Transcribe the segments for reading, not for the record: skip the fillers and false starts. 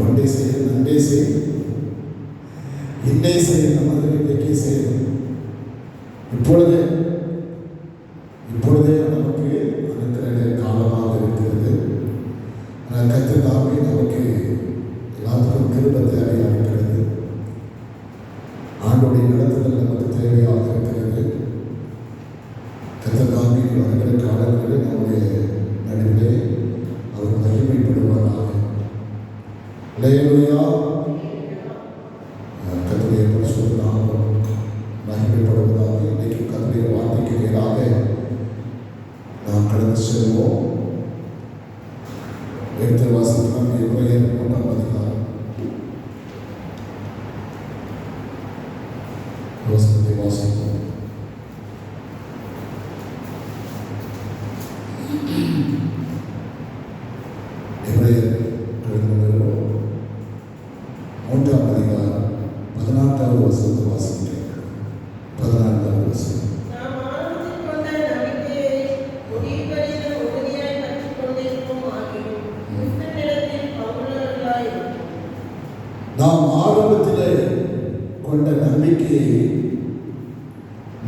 ஒன்றே செய்யும், நன்றே செய்யும், இன்னே செய்யும், நமது இன்றைக்கே செய்யும். இப்பொழுதே நமக்கு அனுக்கிற காலமாக இருக்கிறது. கர்த்தர் தாமே நமக்கு எல்லாத்துக்கும் கிருபை தேவையாக இருக்கிறது. ஆண்டோடைய நடத்துதல் நமக்கு தேவையாக இருக்கிறது. கர்த்தர் தாமே வருகிற காலங்களில் நம்முடைய நடுவிலே அவர் மகிமைப்படுவாராக. அல்லேலூயா. கர்த்தருடைய பரிசுத்த நாமம் மகிமைப்படுவதாக. இன்றைக்கு கர்த்தருடைய வார்த்தைக்கு நேராக நாம் கடந்து செல்வோம். எடுத்த வாசிக்கலாம் எபிரேயர் 1ஆம் அதிகாரம் வசனத்தை வாசிப்போம். எபிரேயர் 3ஆம் அதிகாரம் 14வது வசனத்தை வாசிக்கிறேன். 14வது வசனம். நாம் ஆரம்பத்திலே கொண்ட நம்பிக்கையை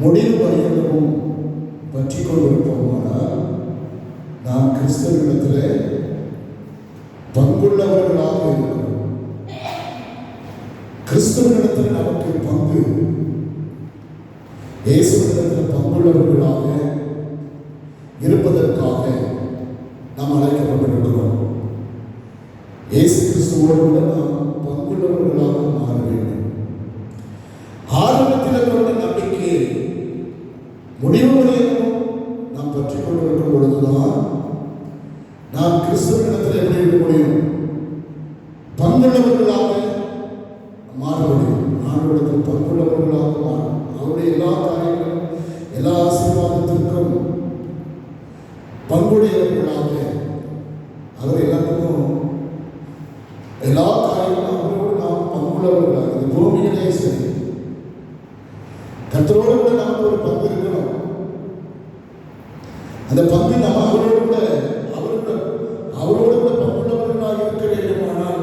முடிவு பரியந்தமும் பற்றி கொண்டிருப்போமானால் நாம் கிறிஸ்தவனிடத்திலே பங்குள்ளவர்களாக இருக்கிறோம். கிறிஸ்தவனிடத்தில் நமக்கு பங்கு, இயேசுவினிடத்தில் பங்குள்ளவர்களாக இருப்பதற்காக நாம் அழைக்கப்பட்டிருக்கிறோம். இயேசு கிறிஸ்துவோடு கூட நாம் பங்குள்ளவர்களாக மாற வேண்டும். ஆரம்பத்தில் கொண்ட நம்பிக்கையை முடிவு வரையிலும் நாம் பற்றி கொண்டிருக்கும் பொழுதுதான் நாம் கிறிஸ்துவனிடத்தில் எப்படி இருக்க முடியும்? பங்குள்ளவர்களாக மாற முடியும். ஆண்டவரிடத்தில் பங்குள்ளவர்களாக மாறும். அவருடைய எல்லா காரியங்களும், எல்லா ஆசீர்வாதத்திற்கும் பங்குடையவர்களாக, அவர் எல்லாத்துக்கும் எல்லா காரியங்களும் அவரோடு நாம் பங்குள்ளவர்களாக. இந்த பூமியிலே சரி, கர்த்தரோடு கூட நமக்கு ஒரு பங்கு இருக்கணும். அந்த பங்கு நம்ம அவரோடு கூட பங்குள்ளவர்களாக இருக்க வேண்டுமானால்,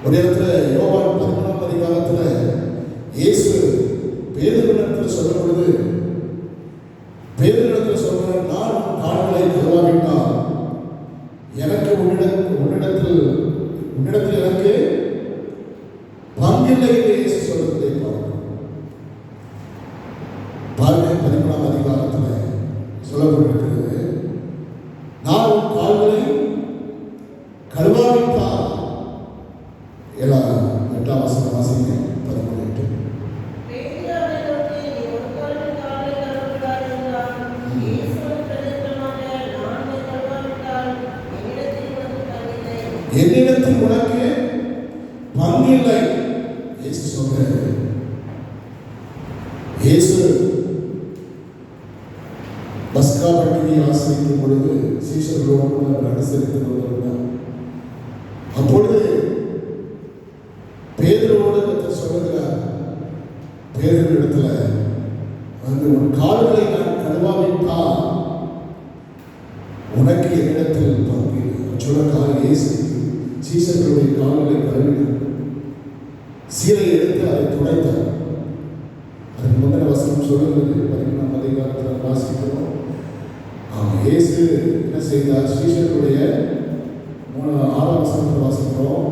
ஒரு இடத்துல யோவான் 11ஆம் அதிகாரத்தில் இயேசு பேதுருவினிடத்தில் சொல்லும் பொழுது, பேதுருவினிடத்தில் சொல்றார், நான் கால்களை கழுவாவிட்டால் எனக்கு உன்னிடத்தில் எனக்கு பங்கில்லை என்று இயேசு சொல்வதை பாருங்க. 13ஆம் அதிகாரத்தில் சொல்லப்பட்டிருக்கிறது, நான் உன் கால்களை கழுவாவிட்டால், 8ஆம் வசனம் வாசிங்க. 13:8. என்னிடத்தில் உனக்கு பங்கில்லை. இயேசு சொல்றாரு. இயேசு பஸ்கா பண்டிகையை ஆசரிக்கும் பொழுது சீஷர்களோடு அனுசரித்து கொண்டிருந்தார். அப்பொழுது பேதுருவோடு சொல்லுகிறார், பேதுரு இடத்துல வந்து உன் கால்களை நான் கழுவாவிட்டால் உனக்கு என்னிடத்தில் பங்கு. சொல்ல இயேசு சீஷர்களுடைய கால்களை கழுவினார். சீலை எடுத்து அதை துடைத்தார். அதுக்கு முந்தின வசனம் சொல்லுகிறது, 13ஆம் அதிகாரத்தில் வாசிக்கிறோம். இயேசு என்ன செய்தார்? சீஷர்களுடைய 6ஆம் வசனத்தில் வாசிக்கிறோம்.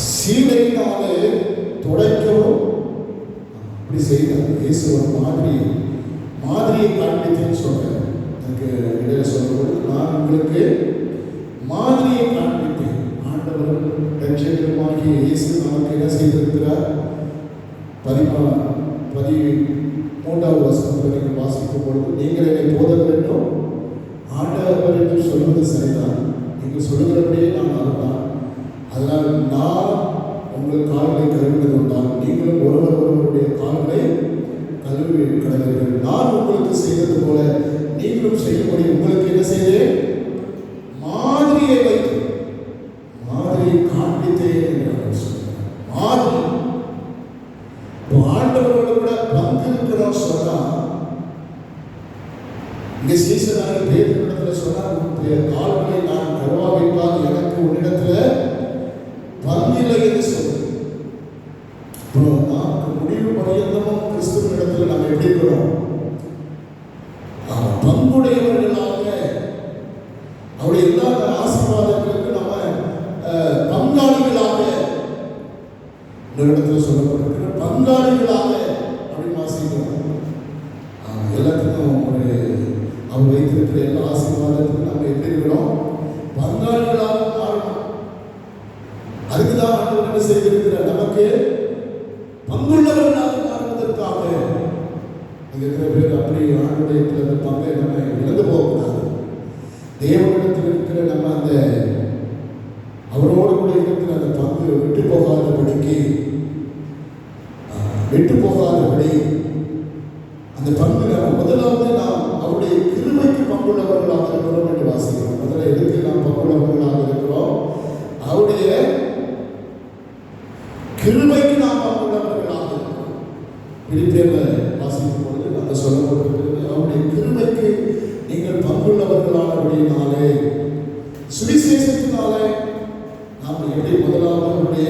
சீலையினாலே துடைக்கவும் அப்படி செய்தார். இயேசு ஒரு மாதிரியை காண்பித்தேன்னு சொல்றார். அதுக்கு இடையில சொல்லும்போது, நான் உங்களுக்கு மாதிரியை காண்பித்தேன். ஆண்டவர் ரட்சகருமாகிய இயேசு நமக்கு என்ன செய்திருக்கிறார்? 13வது வசனத்தில் நீங்கள் வாசிக்கும் பொழுது, நீங்கள் என்னை போதகர் என்றும் ஆண்டவர் என்றும் சொல்வது சரிதான். நீங்கள் சொல்லுகிறபடியே நான் அதுதான். அதனால் நான் உங்கள் கால்களை கழுவினது கொண்டால் நீங்களும் ஒருவருடைய கால்களை கழுவி கடவீர்கள். நான் உங்களுக்கு செய்தது போல நீங்களும் செய்யும்படி உங்களுக்கு என்ன செய்தேன்? மாதிரியை வைத்து, மாதிரியை காண்பித்தேன் என்று சொல்கிறார். மாதிரி ஆண்டவரோடு கூட பங்கு இருக்கிறோம். இங்கே சீசனாக பேதுருவிடத்தில் சொன்னார், உன்னுடைய கால்களை நான் கழுவாவிட்டால் எனக்கு உன்னிடத்தில் பங்கில்லை என்று சொல்லுது. நாம் முடிவு பரியந்தமும் கிறிஸ்துவனிடத்தில் நாம் எப்படி இருக்கிறோம்? பங்குடையவர்களாக அவருடைய எல்லா ஆசீர்வாதங்களுக்கு நம்ம பங்காளிகளாக இடத்துல சொல்லப்பட்டிருக்கிற பங்காளிகளாக அப்படின்னு வாசிக்கிறோம். எல்லாத்துக்கும் ஒரு அவர் வைத்திருக்கிற எல்லா ஆசீர்வாதத்துக்கும் நம்ம எப்படி இருக்கிறோம்? பங்காளிகளாக மாறணும். அதுக்குதான் ஆண்டவர் என்ன செய்திருக்கிறார்? நமக்கு பங்குள்ளவர்களாக மாறுவதற்காக. இருக்கிற பேர் அப்படி ஆண்டுடைய பங்கை நம்ம இழந்து போகக்கூடாது. தேவனிடத்தில் இருக்கிற நம்ம அந்த அவரோடு கூட இருக்கிற அந்த பங்கு விட்டு போகாதபடி அந்த பங்கு நம்ம முதலாவது நாம் அவருடைய கிருபைக்கு பங்குள்ளவர்களாக இருக்கிறோம் என்று வாசிக்கிறோம். முதல்ல எதுக்கு நாம் பங்குள்ளவர்களாக இருக்கிறோம்? அவருடைய கிருபைக்கு நாம் பங்குள்ளவர்களாக இருக்கிறோம். பிலிப்பியரில் வாசிக்கும் பொழுது நாங்கள் சொல்லப்பட்டிருக்கிறது, அவருடைய கிருபைக்கு நீங்கள் பங்குள்ளவர்களானபடியினாலே சுவிசேஷத்தினாலே நாம் எப்படி முதலாவது அவருடைய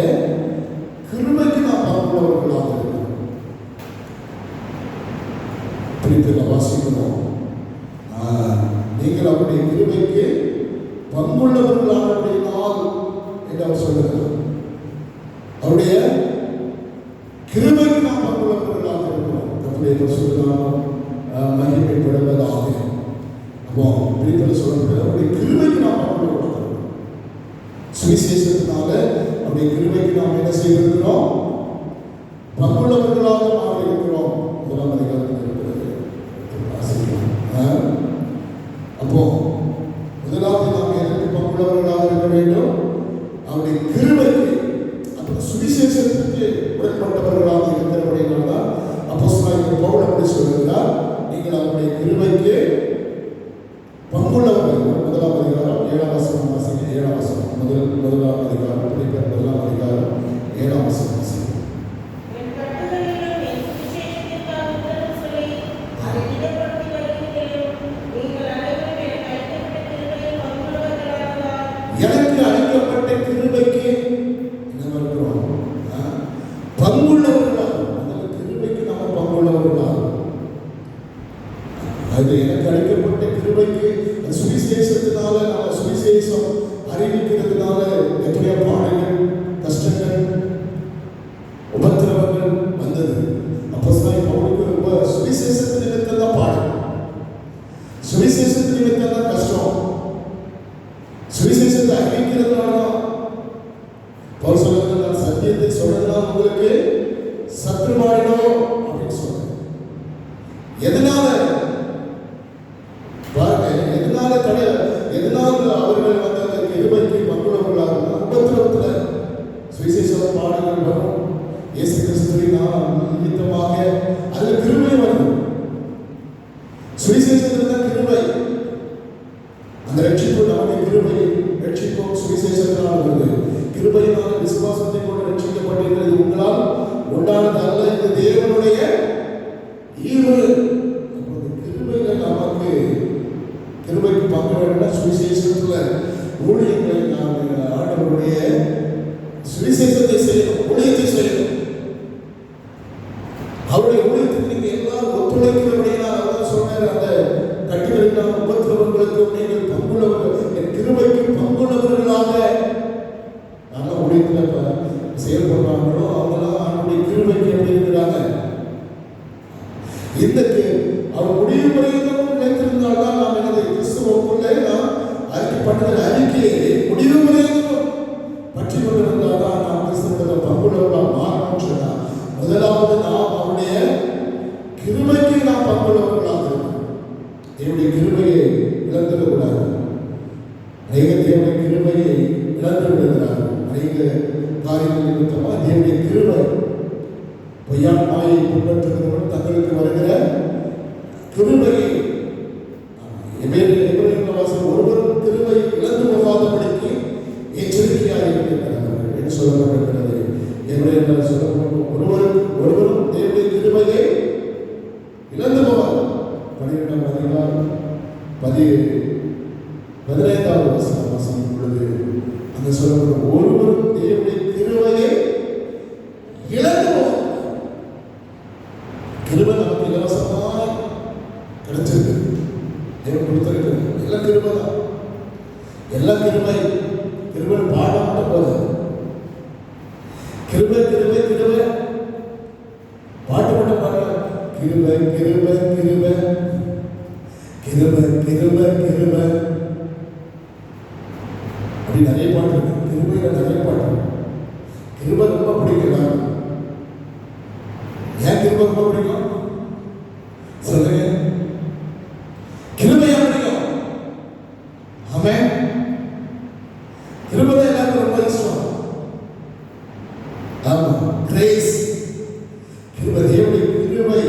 கிருபைக்கு நாம் பங்குள்ளவர்களாக இருக்கிறோம். பிலிப்பியரில் வாசிக்கிறோம், நீங்கள் அவருடைய கிருபைக்கு பங்குள்ளவர்களானபடியினால் என்று அவர் சொல்லுகிறார். அவருடைய கிருபைக்கு நாம் பங்குள்ளவர்களாக இருக்கிறோம். நம்முடைய பரிசுத்தநாமம் மகிமைப்படுவதாக. அப்போ பிலிப்பியரில் சொல்லப்படுகிறது, அவருடைய கிருபைக்கு நாம் பங்குள்ளவர்களாக இருக்கிறோம். சுவிசேஷத்தினால அவருடைய கிருபைக்கு நாம் என்ன செய்திருக்கிறோம்? பங்குள்ளவர்களாக மாறி இருக்கிறோம். முதலாம் அதிகாரத்தில் இருக்கிறது. அப்போ முதலாவது நாம் எதற்கு பங்குள்ளவர்களாக இருக்க வேண்டும்? அவருடைய கிருபைக்கு, அப்புறம் சுவிசேஷத்துக்கு உடன்பட்டவர்களாக இருக்கிறபடினால்தான் அப்போஸ்தலனாகிய பவுல் அப்படி சொல்லுகிறார், நீங்கள் அவருடைய கிருபைக்கு பங்குள்ளவர்கள். முதலாம் அதிகாரம் 7ஆம் வசனம் வாசிங்க. 7ஆம் வசனம் முதலாம் அதிகாரம் பிலிப்பியர் 1ஆம் அதிகாரம் 7ஆம் வசனம் வாசிங்க. எனக்கு அளிக்கப்பட்ட கிருபைக்கு என்ன இருக்கிறோம்? பங்குள்ளவர்களாக. அந்த கிருபைக்கு நம்ம பங்குள்ளவர்களாக. அது எனக்கு அளிக்கப்பட்ட கிருபைக்கு சுவிசேஷத்தினால நம்ம சுவிசேஷம் அறிவிக்கிறதுனால எத்தனையோ பாடுகள், கஷ்டங்கள், உபத்திரவங்கள் வந்தது. அப்போஸ்தலனாகிய பவுலுக்கு சுவிசேஷத்து நிமித்தம் தான் பாடு, சுவிசேஷத்து நிமித்தம் தான் கஷ்டம், சுவிசேஷத்தை அறிவிக்கிறதுனால பவுல் சொல்றது, நான் சத்தியத்தை சொல்றதுனால உங்களுக்கு சத்துருவாயிடும் அப்படின்னு சொல்றேன். எதனால எதனால அவர்கள் வந்து அந்த கிருபைக்கு பங்குள்ளவர்களாக உபத்திரவத்தில் சுவிசேஷ பாடுகள் வரும். இயேசு கிறிஸ்துவின் நிமித்தமாக அதில் கிருபை வரும். சுவிசேஷத்தில் தான் கிருபை. அந்த ரட்சிப்பு நம்முடைய கிருபை ரட்சிப்பும் சுவிசேஷத்தினால் வருது. கிருபையினால விசுவாசத்தை கொண்டு ரட்சிக்கப்பட்டிருக்கிறது உங்களால் உண்டானது அல்ல, இது தேவனுடைய ஈவு. கிருபையில நமக்கு கிருபைக்கு பங்கு வேண்டாம். சுவிசேஷத்துல ஊழியங்களை நாம் ஆண்டவருடைய சுவிசேஷத்தை செய்யணும், ஊழியத்தை செய்யணும். அவருடைய ஊழியத்துக்கு நீங்க எல்லாரும் ஒத்துழைக்கிறபடியா அவர் சொன்னார், அந்த கட்டுகளுக்கான உபத்திரவங்களுக்கும் நீங்கள் பங்குள்ளவர்கள், என் கிருபைக்கு பங்குள்ளவர்களாக நல்ல ஊழியத்தில் செயல்படுறாங்களோ அவங்களாம் அவருடைய கிருபைக்கு எப்படி இருக்கிறாங்க? இந்த அவர் முடிவு வரையிலும் நினைத்திருந்தால்தான் நாம் எனது கிறிஸ்துவுக்குள்ளே நாம் அறிக்கை பண்ணுகிற அறிக்கையை முடிவு வரையிலும் பற்றி கொண்டிருந்தால்தான் நாம் கிறிஸ்துவ பங்குள்ளவர்களாக மாறணும் சொன்னார். முதலாவது நாம் அவருடைய கிருபைக்கு நாம் பங்குள்ளவர்களாக இருக்கணும். தேவனுடைய கிருபையை இழந்துவிடக்கூடாது. அநேக தேவனுடைய கிருபையை இழந்து விடுகிறார்கள். அநேக காரியங்கள் நிமித்தமாக தேவனுடைய கிருபை பொய்யான மாயை பின்பற்றுகிறவர்கள் தங்களுக்கு வருகிற கிருபையை ஒருவர் கிருபை இழந்து போகாதபடிக்கு எச்சரிக்கையாக இருக்கிறார்கள் என்று சொல்லப்பட்டிருக்கிறது. எபிரேயரில் சொல்லப்படும் ஒருவரும் தேவனுடைய கிருபையை இழந்து போவார். 12ஆம் அதிகாரம் 15வது வசனம் வாசிக்கும் பொழுது அங்க சொல்லப்படும், ஒருவரும் தேவனுடைய கிருபையை இழந்துவோம். கிருபை நமக்கு இலவசமாய் கிடைச்சிருக்கு. தேவன் கொடுத்திருக்கிறது எல்லாம் கிருபை தான். எல்லாம் கிருபை. கிருபை பாடம் மட்டும் போதாது. கிருபை கிருபை கிருபை பாட்டு மட்டும் பாட, கிருபை கிருபை கிருபை கிருபை கிருபை கிருபை அப்படி நிறைய பாட்டு இருக்கு. கிருபையில நிறைய பாட்டு. கிருபை ரொம்ப பிடிக்கும். ஏன் கிருபை ரொம்ப பிடிக்கும் சொல்லுங்க? கிருபையா பிடிக்கும். ஆமென். கிருபை எல்லாருக்கும் ரொம்ப இஷ்டம். ஆமா, கிரேஸ். கிருபை, தேவனுடைய கிருபை.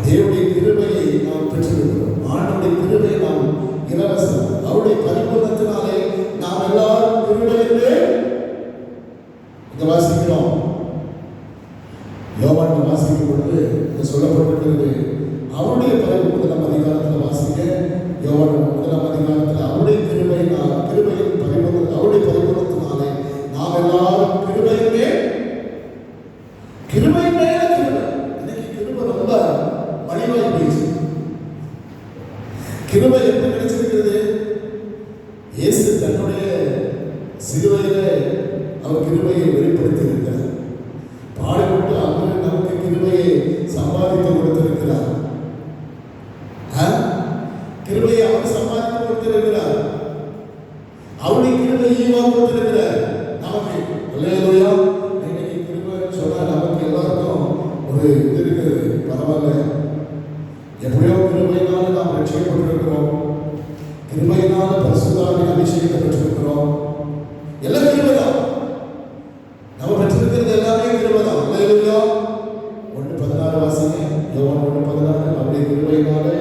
தேவனுடைய கிருபையை நாம் பெற்றிருக்கிறோம். ஆண்டவருடைய கிருபையை நாம் இலவசம். அவருடைய பரிபூரணத்தினாலே நாம் எல்லாரும் கிருபையிலே இங்க வாசிக்கிறோம். யோவான் வாசிக்கும் பொழுது சொல்லப்பட்டிருக்கிறது, அவருடைய முதலாம் அதிகாரத்தில் வாசிக்க. யோவான் முதலாம் அதிகாரத்தில் அவருடைய கிருபையினால், கிருபையின் பரிபூரண, அவருடைய பரிபூரணத்தினாலே நாம் எல்லாரும் கிருபையிலே கிருபை மேல கிருபை. இன்னைக்கு கிருபை ரொம்ப மலிவாய் போயிடுச்சு. கிருபை எப்படி கிடைச்சிருக்கிறது? இயேசு தன்னுடைய சிலுவையில அவர் கிருபையை வெளிப்படுத்தி இருக்கிறார். பாடுபட்டு அவர் நமக்கு கிருபையை சம்பாதித்து கொடுத்திருக்கிறார். கிருபையை அவர் சம்பாதித்து கொடுத்திருக்கிறார். அவருடைய கிருபை ஈவா கொடுத்திருக்கிறார் நமக்கு. அல்லேலூயா. இன்னைக்கு கிருபை சொன்னா நமக்கு எல்லாருக்கும் ஒரு இது இருக்கிறது. பரவாயில்ல, எப்படியோ கிருபையினால நாம் ரட்சிக்கப்பட்டிருக்கிறோம். கிருபையினால பரிசுத்தாவின் அபிஷேகத்தை பெற்றிருக்கிறோம். எல்லாம் கிருபை தான். நம்ம பெற்றிருக்கிறது எல்லாமே கிருபை தான். அல்லேலூயா. 1:16 வாசிங்க. யோவான் 1:16. அவருடைய கிருபையினாலே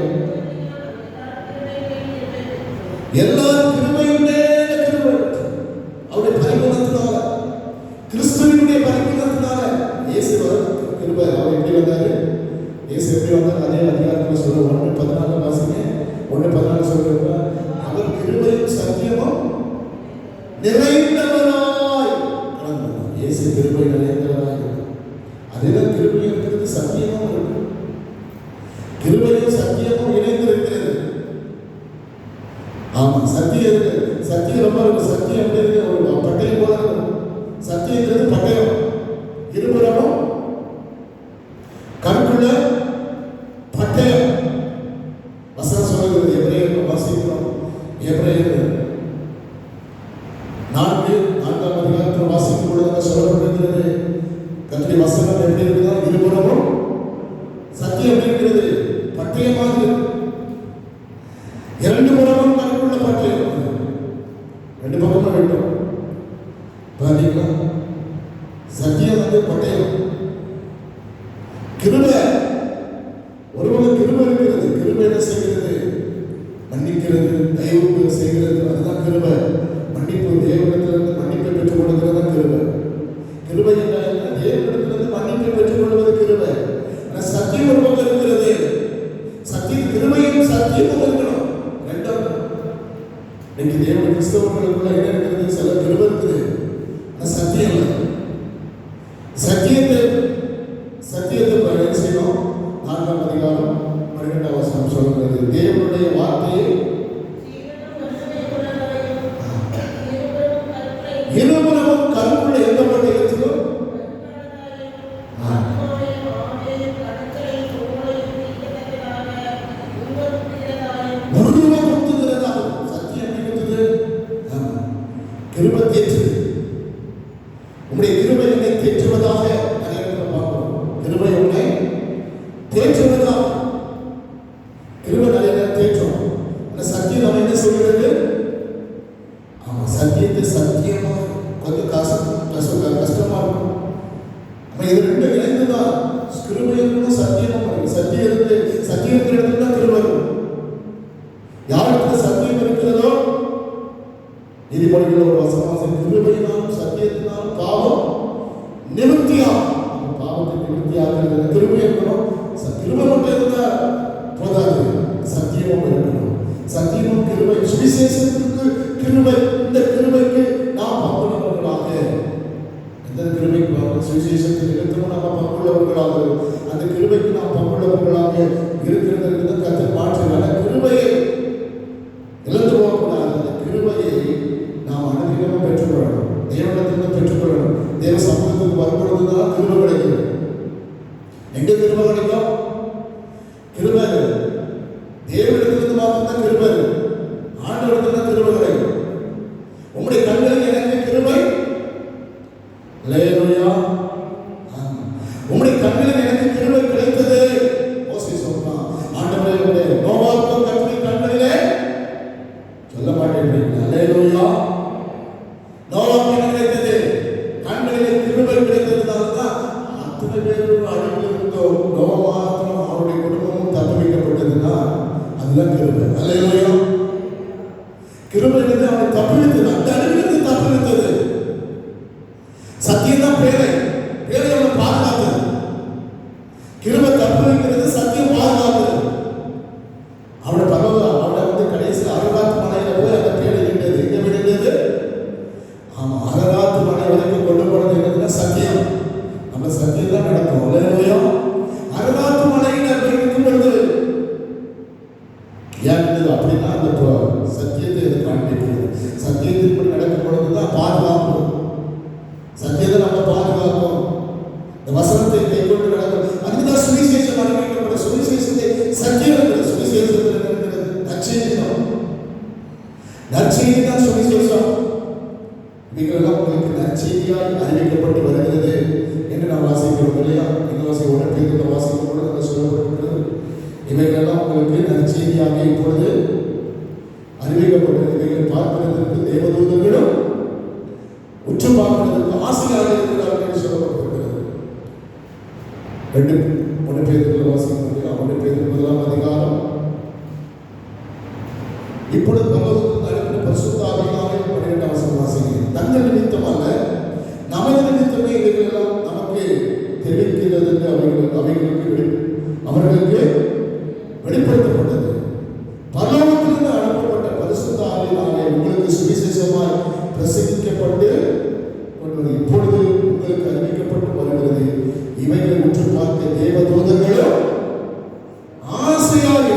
எல்லாரும் கிருபையின் மேல கிருபை. அவருடைய பரிபூரணத்தினால, கிறிஸ்துவினுடைய பரிபூரணத்தினால இயேசு கிருபை. அவர் எப்படி வந்தாரு? இயேசு எப்படி வந்தார்? அதே அதிகாரத்தில் சொல்ற 1:14 வாசிங்க. 1:14 சொல்றப்ப, அவர் கிருபையும் சத்தியமும் நிறைந்தவராய் கடந்தார். இயேசு கிருபை நிறைந்தவராய். அதுதான் கிருபை இருக்கிறது, சத்தியமும் இருக்கு. கிருபையும் சத்தியமும் இணைந்திருக்கிறது. ஆமா, சத்தியம் இருக்கு. சத்தியம் ரொம்ப இருக்கு. சத்தியம் எப்படி இருக்கு? ஒரு பட்டயம் போல இருக்கு. சத்தியங்கிறது பட்டயம். இருபுறமும் கருக்குள்ள பட்டயம். வசனம் சொல்லுகிறது. எபிரேயர் வாசிக்கிறோம். எபிரேயர் 4:4 அதிகாரத்தில் வாசிக்கும் பொழுது சொல்லப்பட்டிருக்கிறது, கர்த்தருடைய வசனம் எப்படி இருக்குதா? இருபுறமும் சத்தியம் எப்படி இருக்கிறது? பட்டயமாக இருக்கு. இரண்டு புறமும் கருக்குள்ள பட்டயம். ரெண்டு பக்கமும் வேண்டும். பாத்தீங்களா? சத்தியம் வந்து பட்டயம். கிருபை, ஒருவனுக்கு கிருபை இருக்கிறது. கிருபை என்ன செய்கிறது? மன்னிக்கிறது, தயவு செய்கிறது. அதுதான் கிருபை. மன்னிப்பு, தேவனிடத்திலிருந்து மன்னிப்பை பெற்றுக் கொள்கிறது தான் கிருபை. கிருபை என்றால் தேவனிடத்திலிருந்து மன்னிப்பை பெற்றுக் கொள்வது கிருபை. ஆனால் சத்தியம் ஒரு பக்கம் இருக்கிறது. சத்தியம், கிருபையும் சத்தியமும் இருக்கணும். ரெண்டும். இன்னைக்கு தேவ கிறிஸ்தவர்களுக்குள்ள என்ன இருக்கிறது? சில கிருபை இருக்குது, ஆனால் சத்தியம் இல்லை. சத்தியத்தை என்ன செய்யணும்? 4ஆம் அதிகாரம் 12ஆம் வசனம் சொல்கிறது, தேவனுடைய வார்த்தையை இருபுறமும் கருக்குள்ள எந்த பட்டயத்திலும் சத்தியம் இருக்கிறது. கிருபை தேற்றுது. உங்களுடைய கிருபை என்னை தேற்றுவதாக கிருபை உன்னை தேற்றுவதாக. கிருபை நிறைய தேற்றும். அந்த சத்தியம் நம்ம என்ன சொல்கிறது? ஆமா, சத்தியத்தை சத்தியமா கொஞ்சம் கஷ்டமா இருக்கும். நம்ம இது ரெண்டு இணைந்துதான் கிருபை இருக்கணும், சத்தியமும் இருக்கு. சத்தியம் இருக்கு, சத்தியம் இருக்கிற இடத்துல தான் கிருபை இருக்கும். யாருக்கு சத்தியம் இருக்கிறதோ, நீதிமொழிகள் ஒரு வசனம், கிருபையினாலும் சத்தியத்தினாலும் பாவம் நிவர்த்தியாகும். பாவத்தை நிவர்த்தியாகிறது கிருபை இருக்கணும். கிருபை மட்டும் இருந்தா போதாது. எங்க கிருபை கிடைக்கும்? கிருபை தேவனிடத்திலிருந்து மாத்திரம் கிருபை, ஆண்டவரிடத்துல கிருபை கிடைக்கும். உங்களுடைய கண்களில் எனக்கு கிருபை, அல்லேலூயா. உங்களுடைய கண்களில் எனக்கு கிருபை கிடைத்தது. மோசே சொன்னான், ஆண்டவரே நோவாவுக்கும் கர்த்தருடைய கண்களிலே சொல்ல மாட்டேன். அல்லேலூயா. நோவாவுக்கு என்ன கிடைத்தது? கண்களிலே கிருபை கிடைத்ததுனால்தான் அத்தனை பேரும் அழிவில் இருந்தோம். நோவா மாத்திரம் அவருடைய குடும்பமும் தப்புவிக்கப்பட்டதுன்னா அதுதான் கிருபை. அல்லேலூயா. கிருபை அவனை தப்புவித்தது, அந்த அழிவிலிருந்து தப்புவித்தது. சத்தியம் தான் பேரை அவனை பாதுகாத்தது. கிருபை தப்புவிக்கிறது, சத்தியம் பாதுகாத்தது. அவனை கடைசி அரகாத்து மலையில போய் அந்த பேரை விட்டது. எங்க விட்டது? ஆமா, அரகாத்து மலை வரைக்கும் கொண்டு போனது என்னதுன்னா சத்தியம். நம்ம சத்தியம் தான் நடக்கும். அல்லேலூயா. அரகாத்து மலையில இருக்கும் பொழுது ஏன் அப்படின்னா அந்த சத்தியத்தை காண்பிக்கிறது. சத்தியத்தின்படி நடக்கும் பொழுதுதான் பாதுகாப்பு. சத்தியத்தை நம்ம பாதுகாப்போம். இந்த வசனத்தை கைக்கொண்டு நடக்கும். அதுதான் சுவிசேஷம் அறிவிக்கப்பட்ட சுவிசேஷத்தை சத்தியம். சுவிசேஷத்தில் இருக்கிறது நற்செய்தி தான். நற்செய்தி தான் சுவிசேஷம். இவைகளெல்லாம் உங்களுக்கு நற்செய்தியால் அறிவிக்கப்பட்டு வருகிறது என்று நாம் வாசிக்கிறோம் இல்லையா? இந்த வாசிக்க உடனே வாசிக்கும் பொழுது நம்ம சொல்லப்பட்டிருக்கிறது. இவைகளெல்லாம் உங்களுக்கு நற்செய்தியாக இப்பொழுது அறிவிக்கப்பட்டது. இவைகள் பார்க்கிறதற்கு தேவதூதர்களும் உற்று பார்க்கிறதற்கு ஆசையாக இருக்கிறார்கள் என்று சொல்லப்பட்டிருக்கிறது. 1 பேதுரு வாசிக்கும் 1 பேதுரு 1ஆம் அதிகாரம். இப்பொழுது பரலோகத்தில் நடக்கிற பரிசுத்த ஆவியானவரை 12ஆம் வசனம் வாசிக்கிறேன். தங்கள் நிமித்தம் அல்ல, நமது நிமித்தமே இவைகளெல்லாம் நமக்கு தெரிவிக்கிறது என்று அவர்களுக்கு வெளிப்படுத்தப்பட்டது. பரலோகத்திலிருந்து அனுப்பப்பட்ட பரிசுத்த ஆவியினாலே உங்களுக்கு சுவிசேஷமாய் பிரசங்கிக்கப்பட்டு இப்பொழுது உங்களுக்கு அறிவிக்கப்பட்டு வருகிறது. இவைகளை உற்று பார்க்க தேவதூதர்களும் ஆசையாக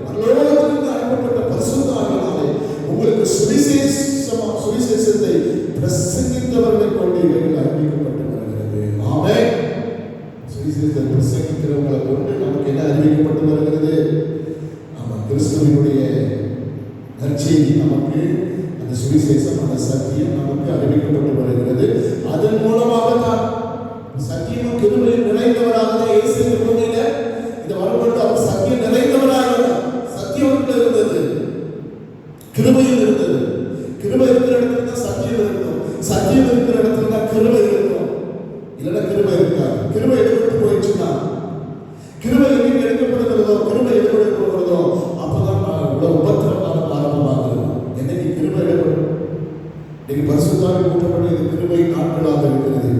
பரலோகத்திலிருந்து அனுப்பப்பட்ட பரிசுத்த ஆவியினாலே உங்களுக்கு சுவிசேஷத்தை பிரசங்கித்தவர்களை கொண்டு இவைகள் அறிவிக்கப்பட்டு வருகிறது. ஆமென். சுவிசேஷத்தை பிரசங்கிக்கிறவங்களை கொண்டு நமக்கு என்ன அறிவிக்கப்பட்டு வருகிறது? ஆமா, கிறிஸ்துவினுடைய நற்செய்தி நமக்கு, அந்த சுவிசேஷம், அந்த சத்தியம் நமக்கு அறிவிக்கப்பட்டு வருகிறது. அதன் மூலமாக தான் சத்தியமும் கிருபையும் நிறைந்தவராக தான் இயேசு பூமியில இந்த வரும்பொழுது அவர் சத்தியம் நிறைந்தவராக சத்தியம் இருந்தது, கிருபையும் இருந்தது. கிருபை இருக்கிற இடத்துல தான் சத்தியம் இருக்கும். சத்தியம் இருக்கிற இடத்துல தான் கிருபை இருக்கும். இல்லைன்னா கிருபை இருக்காது. கிருபை எடுத்து போயிடுச்சுன்னா, கிருபை எங்கே எடுக்கப்படுகிறதோ, கிருபை எடுக்கப்படுகிறதோ அப்பதான் இவ்வளவு உபத்திரமாக ஆரம்பமாகிறது. என்னைக்கு கிருபை எடுப்படும்? இன்னைக்கு பரிசுத்தாவி ஊற்றப்பட்ட இது கிருபை நாட்களாக இருக்கிறது.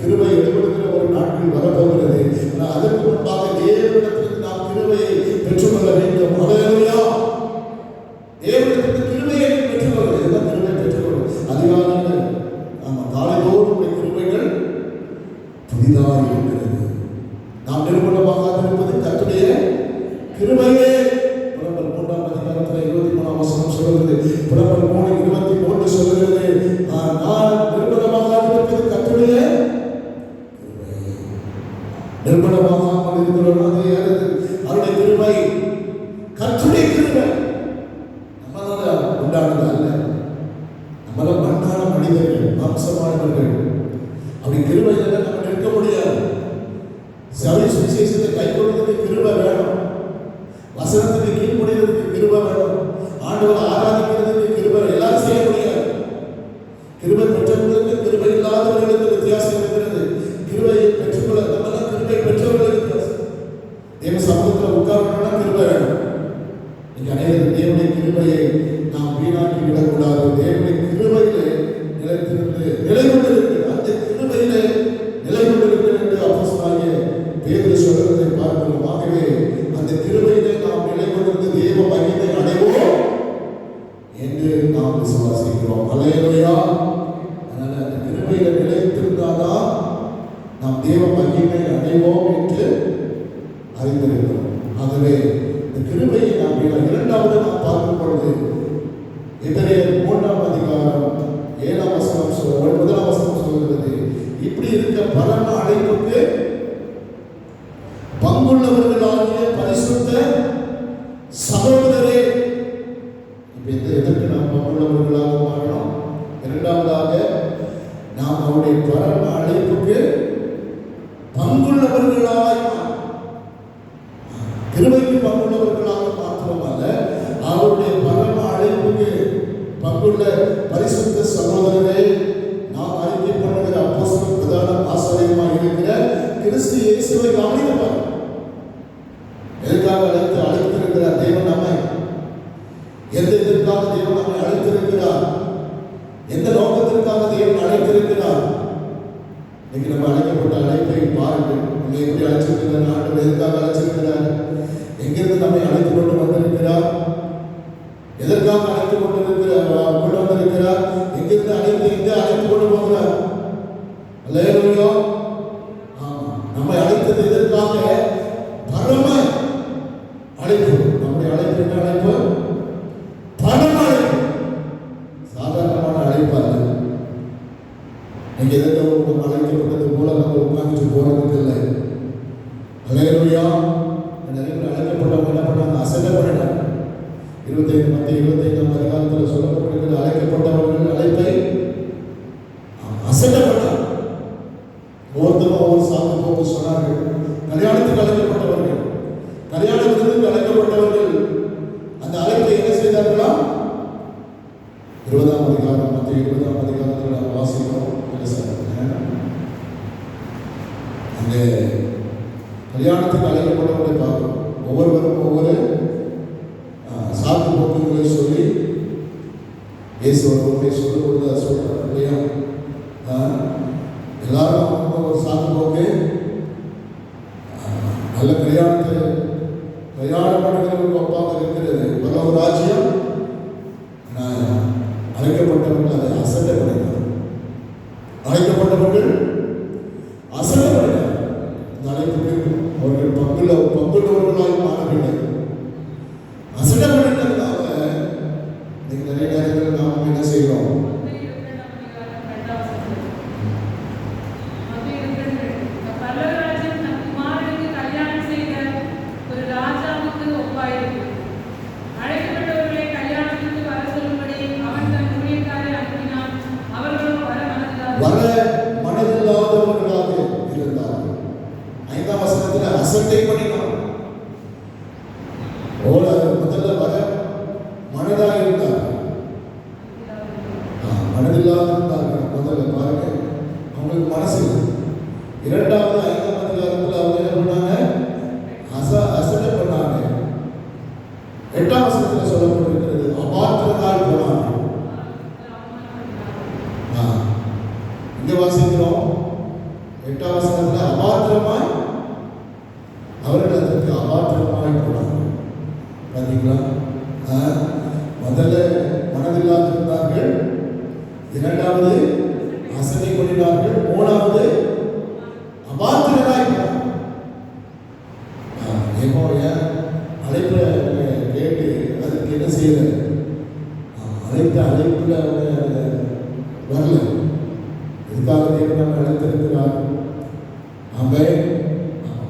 கிருபை எடுப்படுகிற ஒரு நாட்கள் வரப்போகிறது. அதற்கு முன்பாக தேவனிடத்திலிருந்து நாம் கிருபையை பெற்றுக்கொள்ள வேண்டும். அல்லேலூயா. தேவனிடத்திலிருந்து கிருபையை பெற்றுக்கொள்ள, இதுதான் கிருபை பெற்றுக்கொள்ளும். அதிகாலையில் ஆமா, காலைதோறும் கிருபைகள் புதிதாக இருக்கிறது. நாம் நிர்மூலமாக இருப்பது கர்த்தருடைய கிருபையே. புலம்பல் 3ஆம் அதிகாரத்தில் 23ஆம் வசனம் சொல்கிறது. புலம்பல் 3:23 சொல்கிறது, நான் நிர்மூலமாக இருப்பது கர்த்தருடைய கிருபை. நிர்மூலமாக இருக்கிறோம், அது அவருடைய கிருபை, கர்த்தருடைய கிருபை. நம்மளால உண்டானது அல்ல. நம்மள மண்ணான மனிதர்கள், மாம்சமானவர்கள். அப்படி கிருபை இல்லைன்னா நம்ம நிற்க முடியாது. சுவிசேஷத்தை கைக்கொள்வதற்கு கிருபை வேணும். வசனத்துக்கு கீழ்ப்படிவதற்கு கிருபை வேணும். ஆண்டவரை ஆராதிக்கிறதுக்கு கிருபை. எல்லாரும் செய்ய முடியாது. கிருபை பெற்றவர்களுக்கு கிருபை இல்லாதவர்களுக்கு வித்தியாசம் இருக்கிறது. கிருபையை பெற்றுக்கொள்ள நம்மளாம் கிருபை பெற்றவர்களுக்கு வித்தியாசம். தேவ சமூகத்தில் உட்காரணும்னா கிருபை வேணும். இன்னைக்கு அனைவரும் தேவனுடைய கிருபையை நாம் வீணாக்கி விடக்கூடாது. தேவனுடைய கிருபையிலே நிலைத்திருந்து நிலை கொண்டிருக்கு. அந்த கிருபையிலே நிலை கொண்டிருக்கு என்று அப்போஸ்தலனாகிய பேதுரு சொல்றதை பார்க்கிறோம். ஆகவே அந்த கிருபையிலே நாம் நிலை கொண்டிருந்து தேவ மகிமை அடைவோம் என்று நாம் விசுவாசிக்கிறோம். அல்லேலூயா. அதனால அந்த கிருபையில நிலைத்திருந்தாதான் நாம் தேவ மகிமை அடைவோம் என்று அறிந்திருக்கிறோம். ஆகவே இந்த கிருபையை நாம் இரண்டாவது நாம் பார்க்கும் பொழுது எபிரேயர் 3ஆம் அதிகாரம் 7ஆம் வசனம் 1ஆம் வசனம் சொல்கிறது, இப்படி இருக்க பரம அழைப்புக்கு பங்குள்ளவர்களாகிய பரிசுத்த சகோதரரே. எதற்கு நாம் பங்குள்ளவர்களாக மாறணும்? இரண்டாவதாக நாம் அவருடைய பரம அழைப்புக்கு பங்குள்ளவர்களாக, கிருபைக்கு பங்குள்ளவர்களாக மாத்திரமல்ல, அவருடைய பரம அழைப்புக்கு பங்குள்ள பரிசுத்த சகோதரரே. நாம் அறிக்கை பண்ணுகிற அப்போஸ்தலர் பிரதான ஆசாரியமாக இருக்கிற கிறிஸ்து இயேசுவை கவனிப்பார். எதற்காக அழைத்திருக்கிறார் தேவன் நம்மை? எதற்காக தேவன் நம்மை அழைத்திருக்கிறார்? எந்த நோக்கத்திற்காக தேவன் அழைத்திருக்கிறார்? இன்னைக்கு நம்ம அழைக்கப்பட்ட அழைப்பை பாருங்கள். நம்ம எப்படி அழைச்சிருக்கிறார்? ஆண்டவர் எதற்காக அழைச்சிருக்கிறார்? எங்கிருந்து நம்மை அழைத்து கொண்டு வந்திருக்கிறார்? எதற்காக அழைத்து கொண்டு வந்திருக்கிறார்? எங்கிருந்து அழைத்து கொண்டு போகிறார்? அல்லேலூயா. நம்மை அழைத்தது எதற்காக? பரம அழைப்பு. நம்முடைய அழைப்பு என்ன அழைப்பு? பரம அழைப்பு. சாதாரணமான அழைப்பு அல்ல. நீங்க எதற்காக அழைக்கப்பட்டது போல நம்ம உட்கார்ந்து போறதுக்கு இல்லை. அல்லேலூயா. நிறைய பேர் அழைக்கப்பட்டவங்க என்ன பண்ணாங்க? அசட்டை பண்ணிட்டாங்க. 25 அதிகாரத்தில் சொல்லப்பட்டிருக்கிற அழைக்கப்பட்டவர்கள் அழைப்பை அசட்டை பண்ணாங்க. ஒவ்வொருத்தரும் ஒவ்வொரு சாக்கு போக்கு சொன்னார்கள். கல்யாணத்துக்கு அழைக்கப்பட்டவர்கள், கல்யாண விருதுக்கு அழைக்கப்பட்டவர்கள் அந்த அழைப்பை என்ன செய்தார்களா? 20 அதிகாரம், மத்திய 20 அதிகாரத்தில் நாம் வாசிக்கிறோம். அந்த கல்யாணத்துக்கு அழைக்கப்பட்டவர்களை பார்க்கிறோம். ஒவ்வொருவரும் ஒவ்வொரு சாக்கு போக்குகளை சொல்லி இயேசுவை சொல்லும் பொழுது அதை சொல்றாங்க இல்லையா? எல்லாரும் ஒரு சாக்கு போக்கு. நல்ல கல்யாணம் பண்ணுகிறவர்கள் ஒப்பாக இருக்கிறது. பல ஒரு ராஜ்யம். அழைக்கப்பட்டவர்கள் அதை அசட்டை பண்ணினார். அழைக்கப்பட்டவர்கள் அசட்டை பண்ணினார். இந்த அழைப்புக்கு அவர்கள் பங்குள்ளவர்களாக மாறவில்லை. அசட்டை பண்ணிட்டதுனால இன்னைக்கு நிறைய நேரங்கள் நாம் என்ன செய்கிறோம்? வர மனதில்லாதவர்களாக இருந்தார்கள். 5ஆம் வசனத்தில் அசட்டை பண்ணினார். முதல்ல வர மனதாக இருந்தார், மனதில்லாத இருந்தார்கள். முதல்ல பாருங்க, அவங்களுக்கு மனசு இல்லை. 2வது 5ஆம் அதிகாரத்தில் அவங்க என்ன பண்ணாங்க? அசட்டை பண்ணாங்க. 8ஆம் வசனத்தில் சொல்லப்பட்டிருக்கிறது அபாத்திரத்தால் போனாங்க. இங்க வாசிக்கிறோம் 8ஆம் வசனத்தில் அபாத்திரமாய் அவர்கள் அதற்கு அபாத்திரமாய் போனாங்க. பார்த்தீங்களா? முதல்ல மனதில்லாத இருந்தார்கள், 2வது அசட்டை பண்ணினார்கள், 3வது அபாத்திரமாய் போனாங்க. அழைப்பு கேட்டு அதுக்கு என்ன செய்யல? அழைப்புல வரல. இதுக்காக தேவன் நம்ம அழைத்திருக்கிறார்.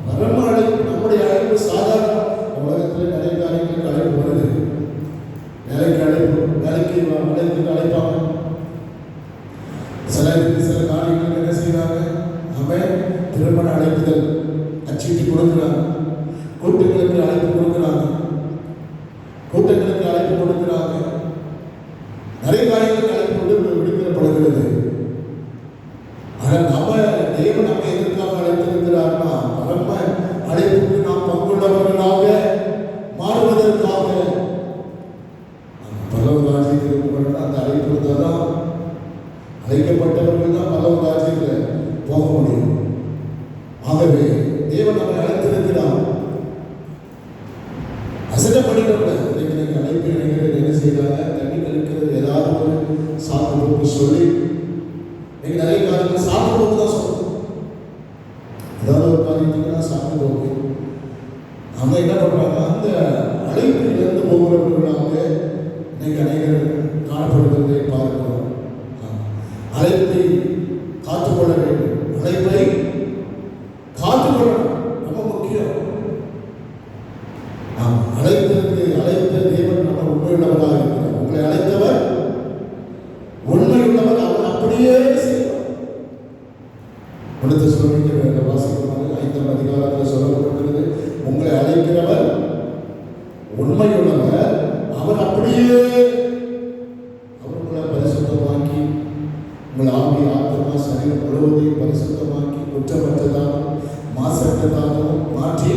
பரம அழைப்பு. நம்முடைய அழைப்பு சாதாரண. உலகத்தில் நிறைய காரியங்களுக்கு அழைப்பு வருது. வேலைக்கு அழைப்பாங்க. சில காரியங்களுக்கு என்ன செய்யறாங்க? திருமண அழைப்புதல் அச்சிட்டு கொடுக்குறாங்க. கூட்டங்களுக்கு அழைப்பு கொடுக்குறாங்க. நிறைய காரியங்களுக்கு அழைப்பு விடுவிக்கப்படுகிறது. ஆனால் நம்ம தேவன் நம்ம எதற்காக அழைத்திருக்கிறார்னா, பரம அழைப்புக்கு நாம் பங்குள்ளவர்களாக மாறுவதற்காக. பல்லவ ராஜ்யத்திற்கு அந்த அழைப்பு தான் அழைக்கப்பட்டவர்கள் தான் பல்லவ ராஜ்யத்தில் போக முடியும். ஆகவே தேவன் நம்மை அழைத்திருக்கிறார். அசட்டை பண்ணிட்டு அழைப்பு என்ன செய்யறாங்க? தண்ணி கழிக்கிறது ஏதாவது ஒரு சாக்கு போக்கு சொல்லி நிறைய காரியங்கள் சாக்கு போக்கு தான் சொல்லுவோம். ஏதாவது ஒரு காரியத்துக்கு சாக்கு போக்கு. அவங்க என்ன பண்றாங்க? அந்த அழைப்பில் இருந்து போகிறவர்களாக இன்னைக்கு அனைவரும் காணப்படுவதை பார்க்கிறோம். அழைப்பை காத்துக்கொள்ள வேண்டும். அழைப்பை காத்துக்கொள்ளணும். ரொம்ப முக்கியம். அழைக்கிறவர் உண்மையுள்ளவர். அவர் அப்படியே அவர்களை பரிசுத்தமாக்கி உங்கள் ஆவி ஆத்மா சரீரம் முழுவதையும் பரிசுத்தமாக்கி குற்றமற்றதாகவும் மாசற்றதாகவும் மாற்றி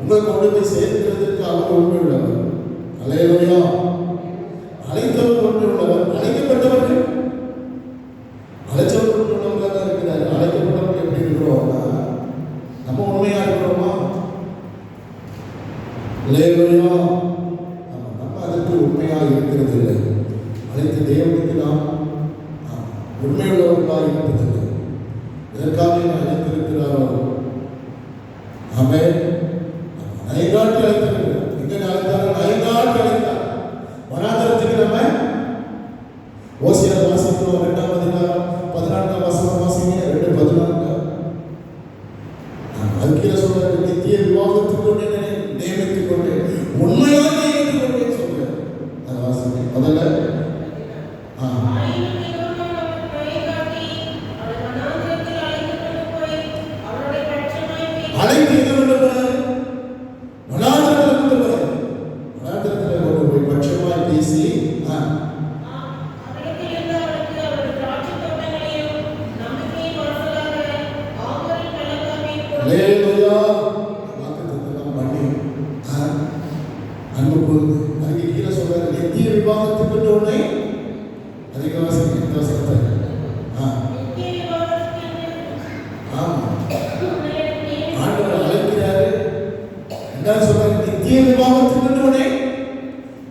உங்கள் கொண்டு போய் சேர்க்கிறதுக்கு அவர் உண்மையுள்ளவர். அல்லேலூயா. அழைத்தவர் உண்மையுள்ளவர். அழைக்கப்பட்டவர்கள் அழைச்சவர் உண்மையுள்ளவர்களாக இருக்கிறார். அழைக்கப்பட்டவர்கள் எப்படி இருக்கிறோம்னா நம்ம உண்மையா இருக்கிறோமா? அல்லேலூயா. நம்ம அதற்கு உண்மையாக இருக்கிறது இல்லை. அழைத்த தேவனுக்கு நாம் உண்மையுள்ளவர்களாக இருப்பதில்லை. இதற்காக அழைத்திருக்கிறாரோ ஆமென். நயங்காட்டி அழைத்திருக்கிறார். எங்க அழைத்தாரோ நயங்காட்டி அழைத்தார். வனாந்தரத்துக்கு நம்ம ஓசியா வாசிக்கிறோம். 2ஆம் அதிகாரம் 14ஆம் வசனம் வாசிங்க. 2:14. அதுக்கீழ சொல்றாரு, நித்திய விவாகத்துக்கு நியமித்துக் கொண்டு உண்மையாக நியமித்துக் கொண்டே சொல்றாரு. அது வாசிங்க. முதல்ல அழைத்து எங்க கொண்டு போறாரு? வனாந்தரத்தில் கொண்டு போறாரு. வனாந்தரத்தில் கொண்டு போய் பட்சமாய் பேசி அன்பு கூர்ந்து அதுக்கு கீழே சொல்றாரு, நித்திய விவாகத்துக்கு உன்னை அதிகவாசம் வசனத்தை ஆண்டவர் அழைக்கிறாரு. என்ன சொல்றாரு? நித்திய விவாகத்துக்கு உன்னை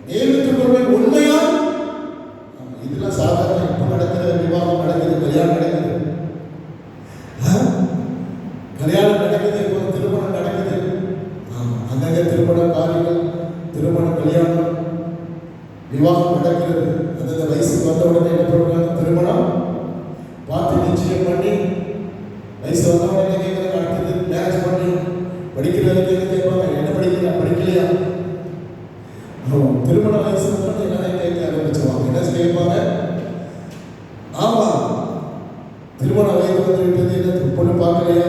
நியமித்துக் கொள்வேன். உண்மையா? இதெல்லாம் சாதாரண இப்ப நடக்கிற விவாகம் நடக்குது, கல்யாணம் நடக்குது, கல்யாணம் நடக்குது, இப்போ திருமணம் நடக்குது. அங்கங்க திருமண காரியங்கள், திருமணம், கல்யாணம், விவாகம் நடக்கிறது. அந்த வயசுக்கு வந்த உடனே என்ன பண்ணுறாங்க? திருமணம் பார்த்து நிச்சயம் பண்ணி வயசு வந்த உடனே கேட்குறாங்க, அடுத்தது மேரேஜ் பண்ணி படிக்கிறதுக்கு கேட்பாங்க, என்ன படிக்கலையா, படிக்கலையா? திருமண வயசு வந்து என்ன கேட்க ஆரம்பிச்சுவாங்க. என்ன கேட்பாங்க? ஆமா, திருமண வயது வந்து விட்டது, என்ன பொண்ணு பார்க்கலையா,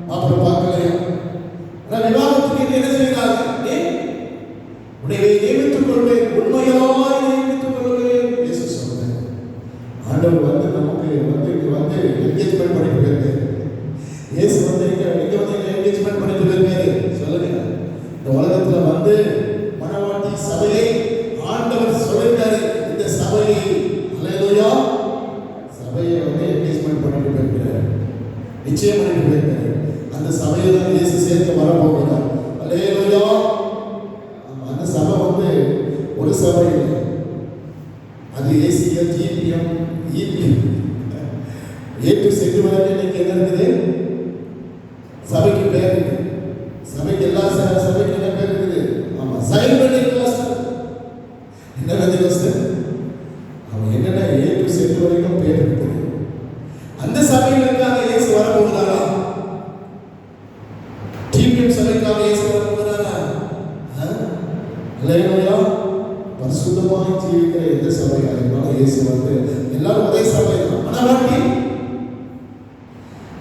மாப்பிள்ளை பார்க்கலையா? ஆனால் விவாகத்துக்கு என்ன செய்கிறாங்க? உன்னை நியமித்துக் கொள்வேன், உண்மையாய் நியமித்துக் கொள்வேன். இயேசு சொன்னார். ஆண்டவர் வந்து நமக்கு வந்து என்கேஜ்மெண்ட் பண்ணிட்டு போயிருக்காரு. இயேசு வந்து என்கேஜ்மெண்ட் பண்ணிட்டு போயிருக்காரு. சொல்லுங்க, இந்த உலகத்துல வந்து மனவாட்டி சபையை ஆண்டவர் சொல்லிருக்காரு. இந்த சபையை, அல்லேலூயா, சபையை வந்து என்கேஜ்மெண்ட் பண்ணிட்டு போயிருக்காரு, நிச்சயம் பண்ணிட்டு போயிருக்காரு. அந்த சபையை தான் இயேசு சேர்த்து வரப்போகிறார். அல்லேலூயா. அந்த சபை வந்து ஒரு சபை இல்லை, அது ஏசிஎம், ஜிபிஎம், இபிஎம், ஏட்டு செட்டு வரை இன்னைக்கு என்ன இருக்குது? சபைக்கு பேர் இருக்கு. சபைக்கு எல்லா சபைக்கு என்ன பேர் இருக்குது? ஆமா, சைல்ட் கிளாஸ்டர். என்ன கிளாஸ்டர்? அவன் என்னென்ன ஏட்டு செட்டு வரைக்கும் பேர் இருக்குது. அந்த சபைகளுக்காக இயேசு வரப்போகிறாரா? டிபிஎம் சபைக்காக இயேசு வரப்போகிறாரா? அல்லேலூயா. பரிசுத்தமாய் ஜீவிக்கிற எந்த சபையாக இருந்தாலும் இயேசு வந்து எல்லாரும் ஒரே சபை தான். மனவாட்டி.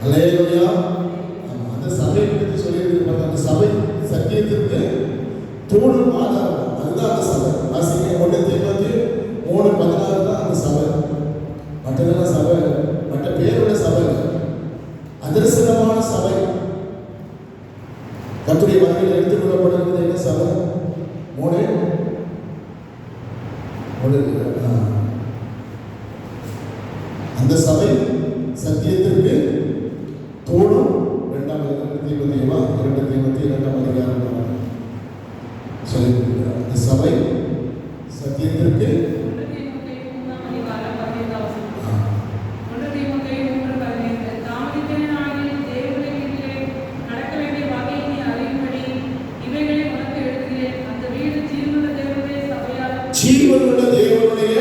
அல்லேலூயா. அந்த சபை பற்றி சொல்லியிருக்கிறாங்க. அந்த சபை சத்தியத்திற்கு தூணும் ஆதாரம். அதுதான் அந்த சபை. வாசிங்க 1 தீமோத்தேயு 3:16 தான் அந்த சபை. மற்றதெல்லாம் சபை, மற்ற பேரோட சபை, அதர்சனமான சபை. கர்த்தருடைய வார்த்தையில் எடுத்துக்கொள்ளப்படுகிறது என்ன சபை? 3 அந்த சபை சத்தியத்திற்கு தோடும். 2 தீமோத்தேயு 2ஆம் அதிகாரம் சொல்லியிருக்கிறார். அந்த சபை சத்தியத்திற்கு ஜீவனுள்ள தேவனுடைய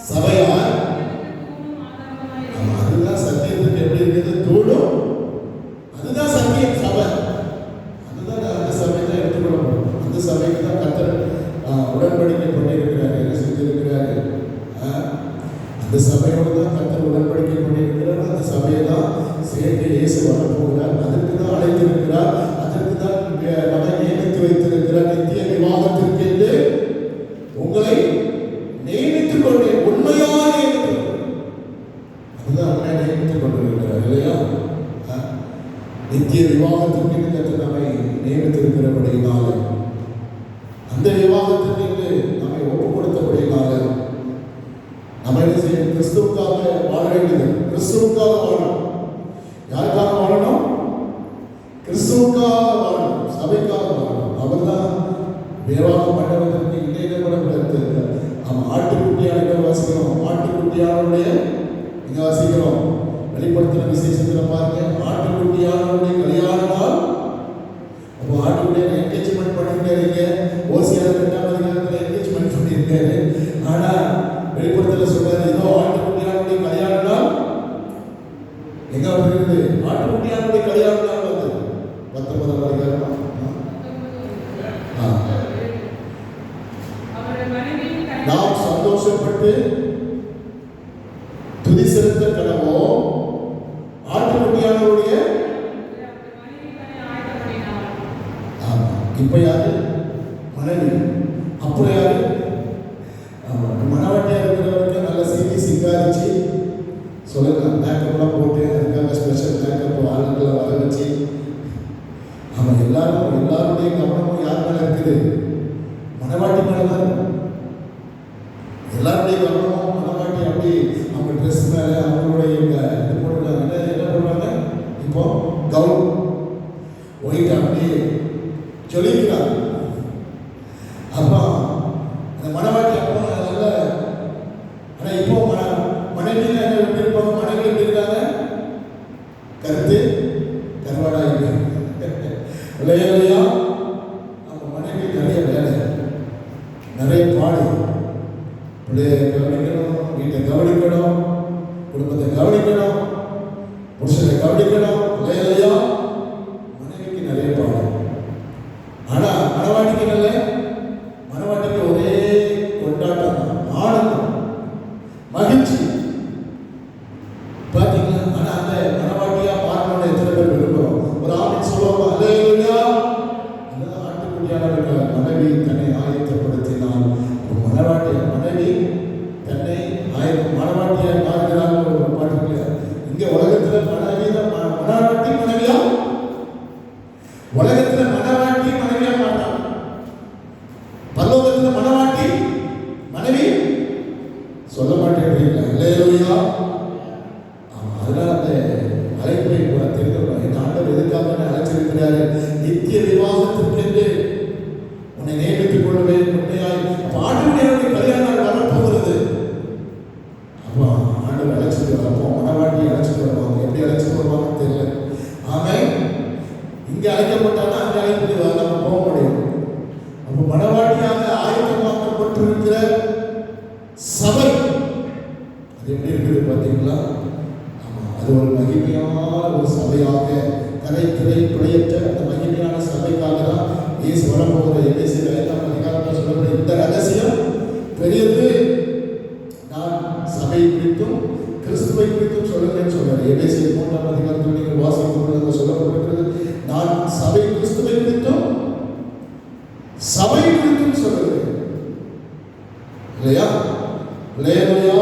சபையார். அதுதான் சத்தியத்துக்கு எப்படி இருக்குது? தூடும். அதுதான் சத்தியம் சபை. அதுதான் அந்த சபை தான் எடுத்துக்கொள்ளப்படும். அந்த சபைக்கு தான் கர்த்தர் உடன்படிக்கை பண்ணியிருக்கிறார். என்ன செஞ்சிருக்கிறாரு? அந்த சபையோடு தான் கர்த்தர் உடன்படிக்கை பண்ணியிருக்கிறார். அந்த சபையை தான் சேர்த்து இயேசு வரப்போகிறார். அதற்கு தான் அழைத்திருக்கிறார். அதற்கு விவாகத்திற்கு கர்த்தர் நம்மை நியமித்திருக்கிறபடியினால, அந்த விவாகத்திற்கு நம்மை ஒப்பு கொடுத்தபடியினால நம்ம என்ன செய்யணும்? கிறிஸ்துவுக்காக வாழ வேண்டியது. கிறிஸ்துவுக்காக வாழணும். யாருக்காக வாழணும்? கிறிஸ்துவுக்காக வாழணும், சபைக்காக வாழணும். அவர்தான் விவாகம் பண்ணுவதற்கு இணையப்படப்படுத்து. நம்ம ஆட்டுக்குட்டியான வாசிக்கிறோம். ஆட்டுக்குட்டியானுடைய இங்க வாசிக்கிறோம். வெளிப்படுத்தின விசேஷத்தில் பாருங்க, ஆட்டுக்குட்டியானுடைய கல்யாண நாள். அப்போ ஆட்டுக்குட்டியான என்கேஜ்மெண்ட் பண்ணிருக்காருங்க. ஓசியார் 2ஆம் அதிகாரத்தில் என்கேஜ்மெண்ட் பண்ணியிருக்காரு. ஆனா வெளிப்படுத்தல சொல்றாரு, இதோ ஆட்டுக்குட்டியானுடைய கல்யாண நாள் எங்க வருகிறது? ஆட்டுக்குட்டியானுடைய கல்யாண நாள் வந்து 19ஆம் அதிகாரம். நாம் சந்தோஷப்பட்டு துதி செலுத்த கடவோம். ஆட்டுக்குட்டியானவருடைய இப்ப யாரு? மனைவி. அப்புறம் யாரு? மனவாட்டியா இருக்கிறவருக்கு நல்ல சீட்டி சிங்காரிச்சு சொல்லலாம், மேக்கப்லாம் போட்டு அதுக்காக ஸ்பெஷல் மேக்கப் ஆளுங்களை வர வச்சு. ஆமாம், எல்லாருடைய கவனமும் யார் மேலே இருக்குது? மனவாட்டி மேலே தான் இருக்கும். எல்லாருடைய கவனமும் மனவாட்டி. அப்படி அவங்க ட்ரெஸ் மேலே அவங்களுடைய இது போடுறாங்க. என்ன போடுறாங்க இப்போ? கவுன் ஒயிட் அப்படி சொல்லிக்கிறாங்க. அப்போ அந்த மனவாட்டி அப்போ நல்ல. ஆனால் இப்போ மனைவியில் என்ன இருப்பாங்க? மனைவி எப்படி இருக்காங்க? கருத்து கருவாடா இல்லையா? அவங்க மனைவி நிறைய வேலை, நிறைய பாடு. பிள்ளைய கவனிக்கணும், வீட்டை கவனிக்கணும், குடும்பத்தை கவனிக்கணும், புருஷனை கவனிக்கணும் இல்லையா? மனைவிக்கு நிறைய பாடு. ஆனா மனவாட்டிக்கு நல்ல, மனவாட்டிக்கு ஒரே கொண்டாட்டம், ஆனந்தம், மகிழ்ச்சி. பாத்தீங்களா? ஆனா அந்த மனவாட்டியா பார்க்கணும் எத்தனை பேர் விரும்புகிறோம்? ஒரு ஆமின் சொல்லுவாங்க அல்லேலூயா. அதான் ஆட்டுக்குட்டியானவர்கள் மனைவி தன்னை ஆயத்தப்படுத்தினால், மனைவி தன்னை மனவாட்டியை பார்க்கிறாங்க. ஒரு பாட்டு இங்க உலகத்துல மனவாட்டி மனைவியா, உலகத்துல மனவாட்டி மனைவியா மாட்டாங்க. பரலோகத்துல மனவாட்டி மனைவி சொல்ல மாட்டேன் இல்லையா? அதனால அந்த அழைப்பை தெரிந்துள்ளோம். என் ஆண்டவர் எதுக்காக அழைச்சிருக்கிறாரு? நித்திய விவாகத்திற்கு உன்னை நியமித்துக் கொள்வேன் உண்மையாய். அப்ப ஆண்டவருடைய கல்யாண நாள் வரப்போகிறது. அப்போ ஆண்டவர் அழைச்சிட்டு வரப்போ மனவாட்டி அழைச்சிட்டு வருவாங்க. எப்படி அழைச்சிட்டு வருவாங்கன்னு தெரியல. ஆமென். இங்க அழைக்கப்பட்டாலும் அங்கே அழைப்பு நம்ம போக முடியும். அப்போ மனவாட்டியாக ஆயத்தமாக்கப்பட்டிருக்கிற சபை அது எப்படி இருக்குது பார்த்தீங்களா? அது ஒரு மகிமையான ஒரு சபையாக, கரை பிழையற்ற அந்த மகிமையான சபைக்காக தான் இயேசு வரப்போகிற எபேசியர் 5ஆம் அதிகாரத்தில் சொல்லப்படுற இந்த ரகசியம் பெரியது. நான் சபை குறித்தும் கிறிஸ்துவை குறித்தும் சொல்லுகிறேன்னு சொல்றாரு. எபேசியர் 3ஆம் அதிகாரத்தில் நீங்கள் வாசிக்கும் சொல்லப்பட்டிருக்கிறது, நான் சபை கிறிஸ்துவை குறித்தும் சொல்லுகிறேன் இல்லையா? இல்லையா?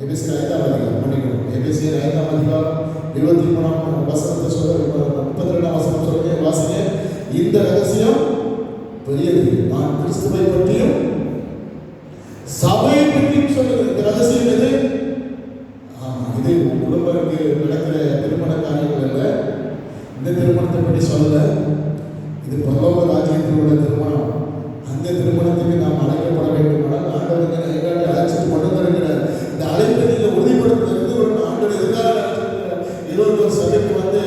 எபேசியர் 5ஆம் அதிகாரம் பண்ணிக்கணும். எபேசியர் 5ஆம் அதிகாரம் 23ஆம் வசனத்தை சொல்ல, 32ஆம் வசனம் சொல்லுங்க, வாசிங்க. இந்த ரகசியம் பெரியது. நான் கிறிஸ்துவை பற்றியும் சபையை பற்றியும் சொல்லுது. இந்த ரகசியம் எது? இது குடும்பத்துக்கு நடக்கிற திருமண காரியங்கள் அல்ல. இந்த திருமணத்தை பற்றி சொல்லல. இது பரலோக ராஜ்யத்தினுடைய திருமணம். அந்த திருமணத்துக்கு நாம் அழைக்கப்பட வேண்டுமானால் ஆண்டவர் எங்காட்டி அழைச்சிட்டு கொண்டு வருகிறார். இந்த அழைப்பை நீங்கள் உறுதிப்படுத்துறது ஒரு ஆண்டவர் எதிராக ஏதோ ஒரு சபைக்கு வந்து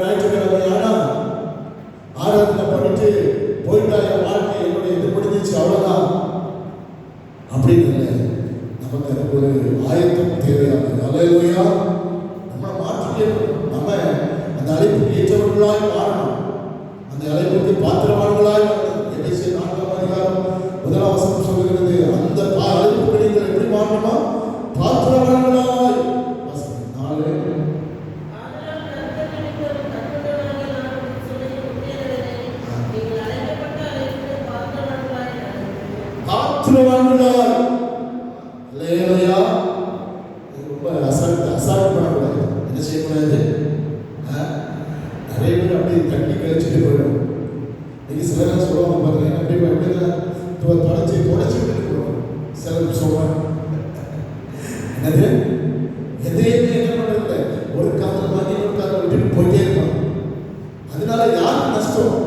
ஞாயிற்றுக்கிழமை ஆனா ஆராதனை பண்ணிட்டு போயிட்டா என் வாழ்க்கை என்னுடைய இது முடிஞ்சிச்சு அவ்வளோதான் அப்படின்னு இல்லை. நமக்கு அதுக்கு ஒரு ஆயத்தம் தேவையானது. அல்லேலூயா. நம்மளை மாற்றிக்கணும். நம்ம அந்த அழைப்புக்கு ஏற்றவர்களாய் மாறணும். அந்த அழைப்புக்கு பாத்திரவான்களாய் மாறணும். எபேசியர் 4ஆம் அதிகாரம் 1ஆம் வசனம் சொல்லுகிறது, அந்த அழைப்புக்கு நீங்கள் எப்படி மாறணுமா? பாத்திரவான்களாய். 4 பாத்திரவான்களாய். அல்லேலூயா. ரொம்ப அசால்ட் பண்ணக்கூடாது. என்ன செய்யக்கூடாது? நிறைய பேர் அப்படி தட்டி கழிச்சுட்டு போயிடும். இன்னைக்கு சிலர் சொல்லுவாங்க பாருங்க, எப்படி எப்படிதான் தொடச்சி விட்டு போடுவோம். சிலர் சொல்லுவாங்க என்னது எதையுமே என்ன பண்றது, ஒரு காதல் வாங்கி ஒரு காதல் விட்டுட்டு போயிட்டே இருப்பாங்க. அதனால யாருக்கு நஷ்டம்?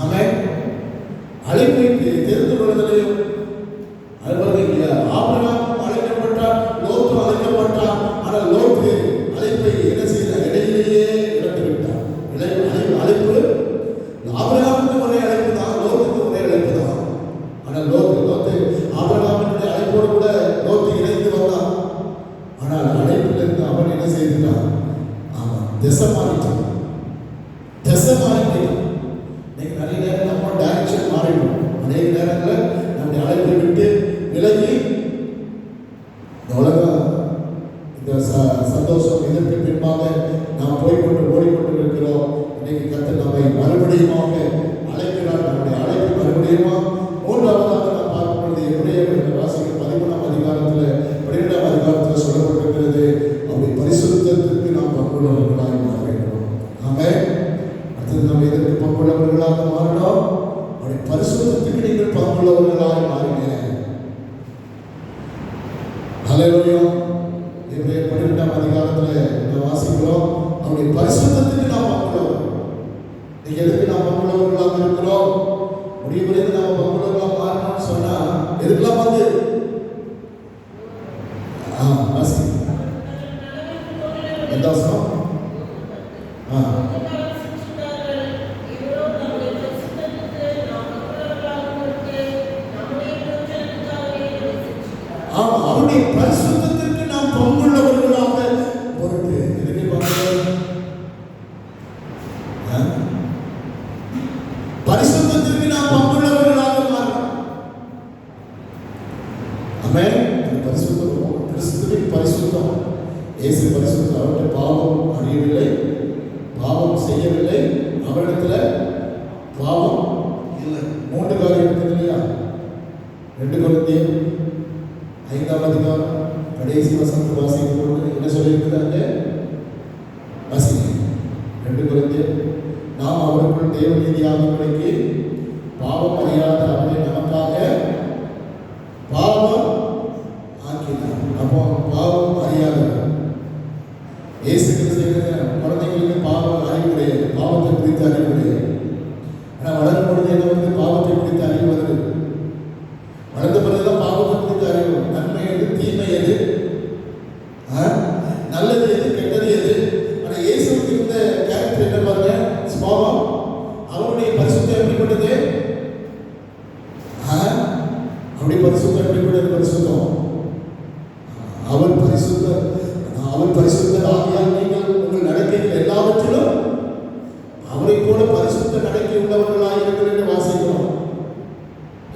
ஆமென். அழைப்பை தெரிந்து கொள்வதிலையும் ஆபிரகாம் அழைக்கப்பட்டார், லோத்து அழைக்கப்பட்டார். ஆனால் லோத்து அழைப்பை என்ன செய்தார்? இடையிலேயே இழந்து விட்டார். அழைப்பு ஆபிரகாமுக்கு ஒரே அழைப்பு தான், லோத்துக்கு ஒரே அழைப்பு தான். ஆனால் லோத்து ஆபிரகாமுடைய அழைப்போடு கூட லோத்து இணைந்து வந்தான். ஆனால் அழைப்பிலிருந்து அவன் என்ன செய்தான்? அவன் திசை மாறிட்டான். இன்னைக்கு நிறைய நேரம் நம்ம டைரக்ஷன் மாறிடும். அநேக நேரங்களில் நம்முடைய அழைப்பை விட்டு விலகி உலகம் இந்த சந்தோஷம் இதற்கு பின்பாக நாம் ஓடிக்கொண்டு இருக்கிறோம். இன்னைக்கு கர்த்தர் நம்மை மறுபடியுமாக அழைக்கிறார். நம்முடைய அழைப்பு மறுபடியுமா மூன்றாவதாக நாம் பார்க்கும் பொழுது எபிரேயர் வாசிக்கிற 13ஆம் அதிகாரத்தில் 12ஆம் அதிகாரத்தில் சொல்லப்பட்டிருக்கிறது, அவருடைய பரிசுத்தத்திற்கு நாம் பங்குள்ளவர்களாக மாற வேண்டும். ஆமென். அடுத்தது நம்ம எதற்கு பங்குள்ளவர்களாக மாறணும்? அவருடைய பரிசுத்தத்துக்கு நீங்கள் பங்குள்ளவர்களாக மாறுங்க. ஹல்லேலூயா. எபிரேயர் 12ஆம் அதிகாரத்தில் நாம் வாசிக்கிறோம், அவருடைய பரிசுத்தத்துக்கு நாம் பங்குள்ளவர். நீங்க எதுக்கு நாம் பங்குள்ளவர்களாக இருக்கிறோம்? முடிவுரைந்து நாம் பங்குள்ளவர்களாக மாறணும்னு சொன்னா எதுக்கெல்லாம் வந்து வாசி எந்த அவசரம்? அவருடைய பரிசுத்தத்திற்கு நாம் பங்குள்ளவர்களாக பொருட்டு எதுக்கு பரிசுத்தத்திற்கு நாம் பங்குள்ளவர்களாக மாறணும். ஆமென். பரிசுத்தம் கிறிஸ்துவின் பரிசுத்தம், இயேசு பரிசுத்தம். அவருடைய பாவம் அறியவில்லை, பாவம் செய்யவில்லை, அவரிடத்துல பாவம் இல்லை. 3 காரியம் இருக்குது இல்லையா? 2 கொரிந்தியர் 5ஆம் அதிகாரம் கடைசி வசனத்தை வாசிக்கும் பொழுது என்ன சொல்லியிருக்கிறாங்க? வாசிங்க. 2 கொரிந்தியர், நாம் அவருக்குள் தேவ நீதியாகும்படிக்கு பாவம் அறியாத அவரை நமக்காக பாவம் ஆக்கினார். அப்போ பாவம் அறியாதவர் இயேசு கிறிஸ்து குழந்தைங்களுக்கு பாவம் அறிவுடைய பாவத்தை குறித்து அறிவுடைய, ஆனால் வளரும் பொழுது என்ன வந்து பாவத்தை குறித்து அறிவு வருது. வளர்ந்த பிறகுதான் பாவத்தை குறித்து அறிவு. நன்மை எது, தீமை எது, நல்லது எது, கெட்டது எது. ஆனால் இயேசுக்கு இருந்த கேரக்டர் என்ன பாருங்க, சுபாவம். அவருடைய பரிசுத்தம் எப்படிப்பட்டது? அவருடைய பரிசுத்தம் எப்படிப்பட்டது? பரிசுத்தம். அவர் பரிசுத்தர். அவர் பரிசுத்தர் ஆகியால் நீங்கள் உங்கள் நடக்கைகள் எல்லாவற்றிலும் அவரை போல பரிசுத்த நடக்கை உள்ளவர்களாக இருக்கிறது என்று வாசிக்கிறோம்.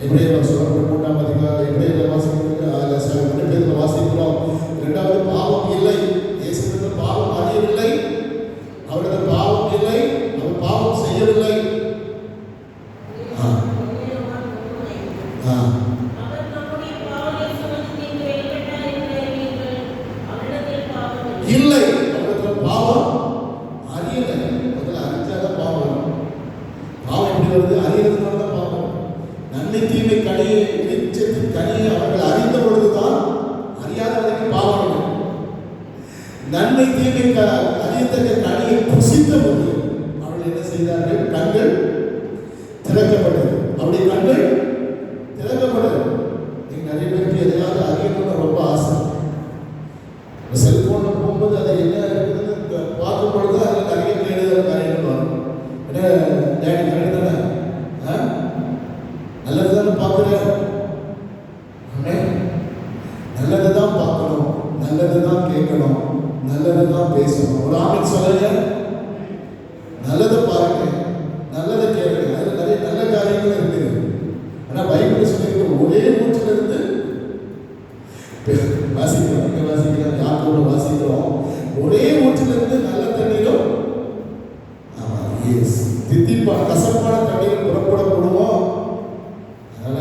எபிரேயர் சொல்லப்பட்ட 3ஆம் அதிகாரம் எபிரேயர் வாசிக்கிறோம். 2வது பாவம் இல்லை. இயேசுவிற்கு பாவம் அறியவில்லை, அவரது பாவம் இல்லை, அவர் பாவம் செய்யவில்லை. இல்லை, அவருக்கு பாவம் அறியலை. முதல்ல அறிஞ்சாதான் பாவம். பாவம் எப்படி வருது? அறியறதுனால தான் பாவம். நன்மை தீமை கனியை வெளிச்சத்தின் கனியை அவர்கள் அறிந்த பொழுதுதான், அறியாத வரைக்கும் பாவம் இல்லை. நன்மை தீமை அறியத்தக்க கனியை புசித்த போது அவர்கள் என்ன செய்தார்கள்? கண்கள் திறக்கப்பட்டது. அவருடைய கண்கள் திறக்கப்பட்டது. நீங்க நிறைய பேருக்கு எதையாவது அறியணும்னு ரொம்ப ஆசை. செல்போன்ல போகும்போது அதை என்ன இருக்குதுன்னு பார்க்கும் பொழுது அதில் நிறைய தேடுதல் காரியங்கள் வரும். ஏன்னா டேடி கரெக்ட் தானே, நல்லது தானே பார்க்குறேன், நல்லது தான் பார்க்கணும், நல்லது தான் கேட்கணும், நல்லது தான் பேசணும். ஒரு ஆமின் சொல்லுங்க. நல்லதை பாருங்க, நல்லதை கேட்குங்க. அதில் நிறைய நல்ல காரியங்கள் இருக்குது. ஆனால் பைபிள் சொல்லியிருக்க ஒரே மூச்சிலிருந்து வாசிக்கிறோம். இங்கே வாசிக்கிறோம், யாக்கோபுல வாசிக்கிறோம். ஒரே ஊற்றிலிருந்து நல்ல தண்ணீரும் தித்திப்பான கசப்பான தண்ணீர் புறப்படப்படுவோம். அதனால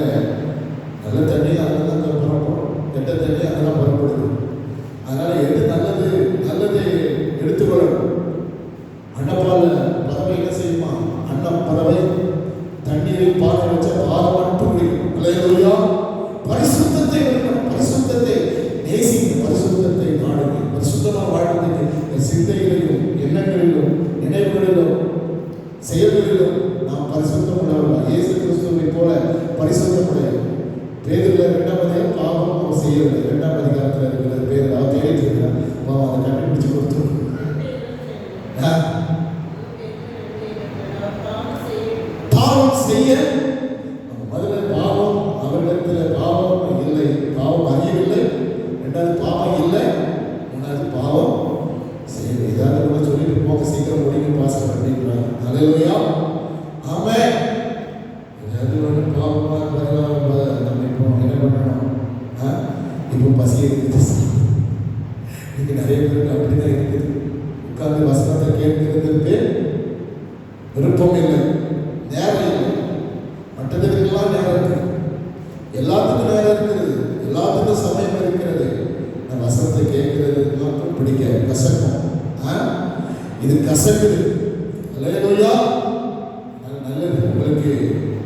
நல்ல தண்ணி அதெல்லாம் புறப்படும், கெட்ட தண்ணி அதெல்லாம் புறப்படுது. அதனால எது நல்லது, நல்லது எடுத்துக்கொள்ளணும். அண்டப்பால் பறவை செயல்களிலும் நாம் பரிசுத்தம் உள்ளவர்கள். இயேசு கிறிஸ்துவை போல பரிசுத்தமுடையவர். பேதுருல 2ஆம் அதிகாரம் பாவம் அவர் செய்யவில்லை. 2ஆம் அதிகாரத்தில் இருக்கிற பேர் அவர் தேடிட்டு இருக்கிறார். அதை கண்டுபிடிச்சு கொடுத்து பாவம் செய்ய முதல்ல பாவம் அவரிடத்தில் பாவம் இல்லை, பாவம் அறியவில்லை. 2வது பாவம் இல்லை, 3வது பாவம் செய்யவில்லை. ஏதாவது கூட சொல்லிட்டு போக சீக்கிரம் முடிக்க பாசம் அப்படின்றாங்க. அல்லேலூயா, ஆமென். ஏதாவது ஒரு பாவமாக நம்ம இப்போ என்ன பண்ணணும்? இப்போ பசி இருக்குது. இன்னைக்கு நிறைய பேருக்கு அப்படிதான் இருக்குது. உட்கார்ந்து வசனத்தை கேட்கிறதுக்கு விருப்பம் இல்லை, நேரம் இல்லை. மற்றதுக்கெல்லாம் நேரம் இருக்குது, எல்லாத்துக்கும் நேரம் இருக்கிறது, எல்லாத்துக்கும் சமயம் இருக்கிறது. இந்த வசனத்தை கேட்கிறது மட்டும் பிடிக்க கசக்கும். இது கசக்குது. அல்லேலூயா, நல்லது உங்களுக்கு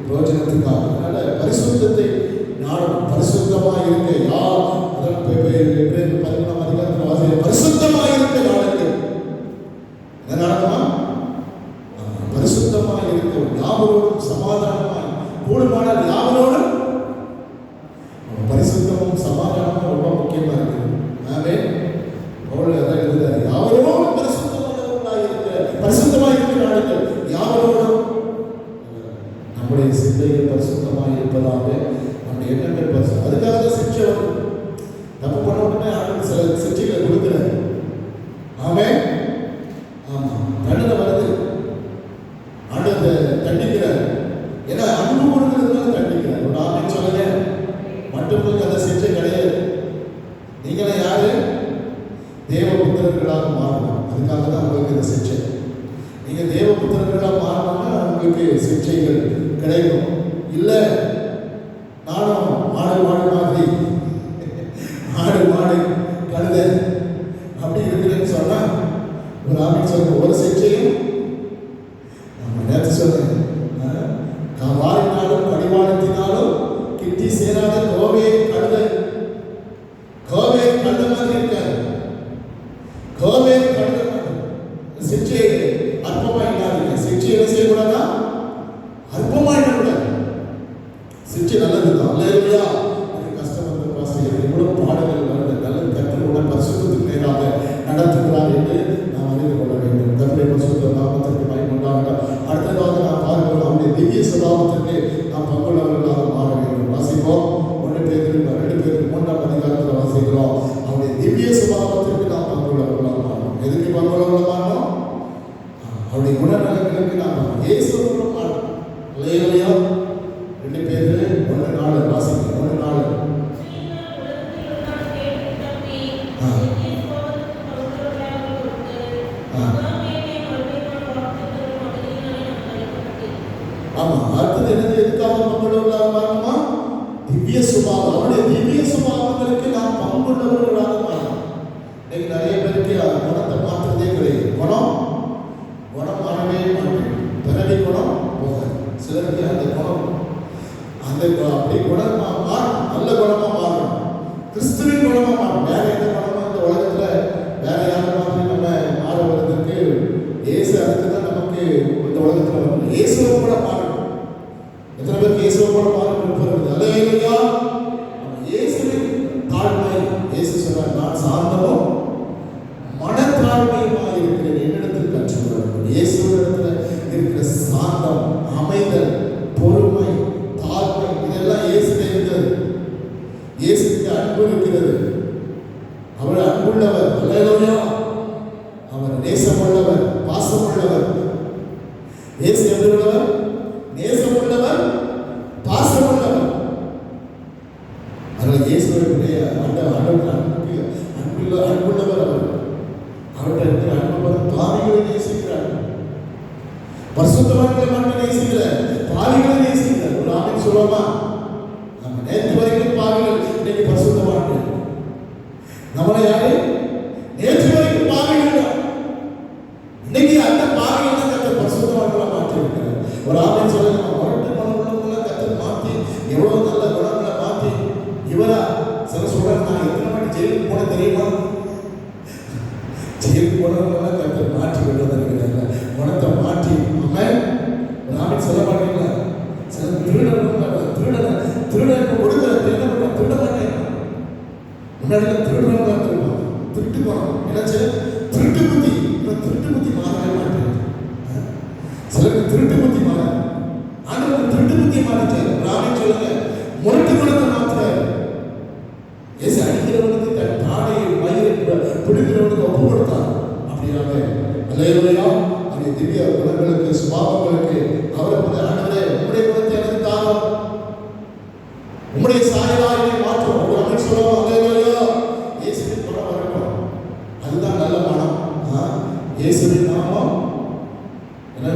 பிரயோஜனத்துக்காக. அதனால பரிசுத்தத்தை நாடும். பரிசுத்தமாக இருக்க யார் அதற்கு 11ஆம் அதிகாரத்தில் வாசிக்க பரிசுத்தமாக இருக்க நாடுங்கள். என்ன நடக்குமா? பரிசுத்தமாக இருக்க யாவரோடும் சமாதானமாய் கூடுமானால் யாவரோடும். பரிசுத்தமும் சமாதானமும் ரொம்ப முக்கியமா இருக்கு. ஆமென். பவுல் அதான் எழுதுறாரு, யாவரோடும் பரிசுத்தமானவர்களாய் இருக்க, பரிசுத்தமாக இருக்க நாடுங்கள். யாவரோடும் நம்முடைய சிந்தைகள் பரிசுத்தமாக இருப்பதாக நம்முடைய எண்ணங்கள் பரிசுத்தம். அதுக்காக தான் சிக்ஷை வரும். தப்பு பண்ண உடனே ஆண்டு சில சிக்ஷைகளை கொடுக்குறாரு. ஆமென். ஆமா, தண்டனை வருது, ஆண்டு தண்டிக்கிறார். ஏன்னா அன்பு கொடுக்கிறதுனால தண்டிக்கிறார். ஒரு ஆமென் சொல்லுங்க. மற்றவங்களுக்கு அந்த சிக்ஷை கிடையாது. நீங்களே யாரு? தேவபுத்திரர்களாக மாறணும். அதுக்காக தான் உங்களுக்கு இந்த சிக்ஷை. நீங்க தேவபுத்திரர்களாக மாறணும்னா உங்களுக்கு சிக்ஷைகள் கிடைக்கும். இல்லை நானும் மாடு மாதிரி ஆடு மாடு கழுத அப்படி இருக்கிறேன்னு சொன்னா ஒரு ஆமென் சொல்லுங்க. ஒரு சிக்ஷையும் நேற்று சொன்னேன், வாரினாலும் கடிவாளத்தினாலும் கிட்டி சேராத கோவே கழுத. கோவே கழுத மாதிரி இருக்காது. கோவே கழுத சிக்ஷை அற்பமா இல்லாதீங்க. சிக்ஷை என்ன செய்யக்கூடாதா? அற்பமா இருக்கக்கூடாது. சிக்ஷை நல்லதுதான். அல்லேலூயா. கஷ்டம் வந்து பாசிட்டிவ் எவ்வளவு பாடல்கள் வருது. நல்ல கர்த்தரோட பரிசுத்தத்துக்கு நேராக நடத்துகிறார் என்று நாம் அறிந்து கொள்ள வேண்டும். கர்த்தருடைய பரிசுத்த நாமத்திற்கு மகிமை உண்டாகட்டும். அடுத்ததாக நாம் பார்க்கிறோம், அவருடைய திவ்ய சுபாவத்திற்கு நாம் பங்குள்ளவர்களாக மாற வேண்டும். வாசிப்போம். 1 பேதுரு 2 பேதுரு 3ஆம் அதிகாரத்தில் வாசிக்கிறோம். அவருடைய திவ்ய சுபாவத்திற்கு நாம் பங்குள்ளவர்களாக மாறணும். எதுக்கு பங்குள்ளவர்களாக மாறணும்? அவருடைய குணநலங்களுக்கு நாம் இயேசுவோடு மாறணும். அல்லேலூயா. 2 பேதுரு 1:4 வாசிக்கிறோம். 1:4 ஆமா. அடுத்தது என்னது? எதுக்காக பங்குள்ளவர்களாக மாறணுமா? திவ்ய சுபாவம். அவருடைய திவ்ய சுபாவங்களுக்கு நாம் பங்குள்ளவர்களாக மாறணும். இன்னைக்கு நிறைய பேருக்கு குணத்தை மாற்றுறதே கிடையாது. குணம் மாறவே மாட்டேன். பிறவி குணம் போகாது. சிலருக்கு அந்த குணம் அந்த அப்படி குணம் மாறணும். நல்ல குணமா மாறணும். கிறிஸ்துவின் குணமா மாறணும். வேற எந்த குணமும் இந்த உலகத்துல வேற யாரும் மாதிரி நம்ம மாற வருவதற்கு இயேசு அதுக்கு தான் நமக்கு இந்த உலகத்துல வரணும். இயேசுவை கூட மாறணும். எத்தனை பேருக்கு இயேசுவை கூட மாறணும் வருது? அல்லேலூயா. இயேசுவின் தாழ்மை. இயேசு சொன்னார், நான் சாந்தமும் மனத்தாழ்மையுமாக இருக்கிறேன், என்னிடத்தில் கற்றுக்கொள்ள. இயேசுவிடத்துல இருக்கிற சாந்தம், அமைதல், பொறுமை, தாழ்மை இதெல்லாம் இயேசுல இருக்கிறது. இயேசுக்கு அன்பு இருக்கிறது. அவர் அன்புள்ளவர். அல்லேலூயா. அவர் நேசமுள்ளவர், பாசமுள்ளவர். இயேசு எப்படியுள்ளவர்? நேசமுள்ளவர், பாசமுள்ளவர். அதனால இயேசுடைய அன்புள்ளவர் அவர். அவருடைய அன்பு பாவிகளை நேசிக்கிறார். பரிசுத்தவான்களை மட்டும் நேசிக்கல, பாவிகளை நேசிக்கிறார். ஒரு ஆமென் சொல்லுவோமா? நம்ம நேற்று வரைக்கும் பாவிகள், இன்னைக்கு பரிசுத்தவான்கள். நம்மளை யாரு? நேற்று வரைக்கும் பாவிகள். இன்னைக்கு அந்த பாவிகள் தான் கர்த்தர் பரிசுத்தவான்களா மாற்றி இருக்கிறார். ஒரு ஆமென் சொல்லுங்க. முரட்டு மனமுள்ளவங்களை கர்த்தர் மாற்றி எவ்வளவு நல்ல குணங்களை மாற்றி இவரா சில சொல்றாங்க, நான் எத்தனை மணி ஜெயிலுக்கு போன தெரியுமா? ஜெயிலுக்கு போனவங்களெல்லாம் கர்த்தர் மாற்றி விடுறதா இருக்கிறாங்க. குணத்தை மாற்றி. ஆமென். முன்னாடி திருடுறவங்க இருப்பாங்க, திருட்டு போனோம் என்னாச்சு திருட்டு புத்தி. திருட்டு புத்தி மாறவே மாட்டேன். சிலருக்கு திருட்டு புத்தி மாற ஆண்டவர் திருட்டு புத்தி மாறிச்சாரு. ராமே சொல்லுங்க, முரட்டு குணத்தை மாத்துறாரு. ஏசு அடிக்கிறவனுக்கு தன் தாடையை மயிரை பிடிக்கிறவனுக்கு ஒப்பு கொடுத்தார். அப்படியாவே அல்லேலூயா. அந்த திவ்ய குணங்களுக்கு சுபாவங்களுக்கு அவரை ஆண்டவரே உம்முடைய குணத்தை எனக்கு தாரும், உம்முடைய சாயலாக மாற்றும். ஒரு அமன் சொல்லுவோம் அல்லேலூயா. இயேசுவின் குணம் வரட்டும், அதுதான் நல்ல மனம். இயேசுவின் நாமம் என்ன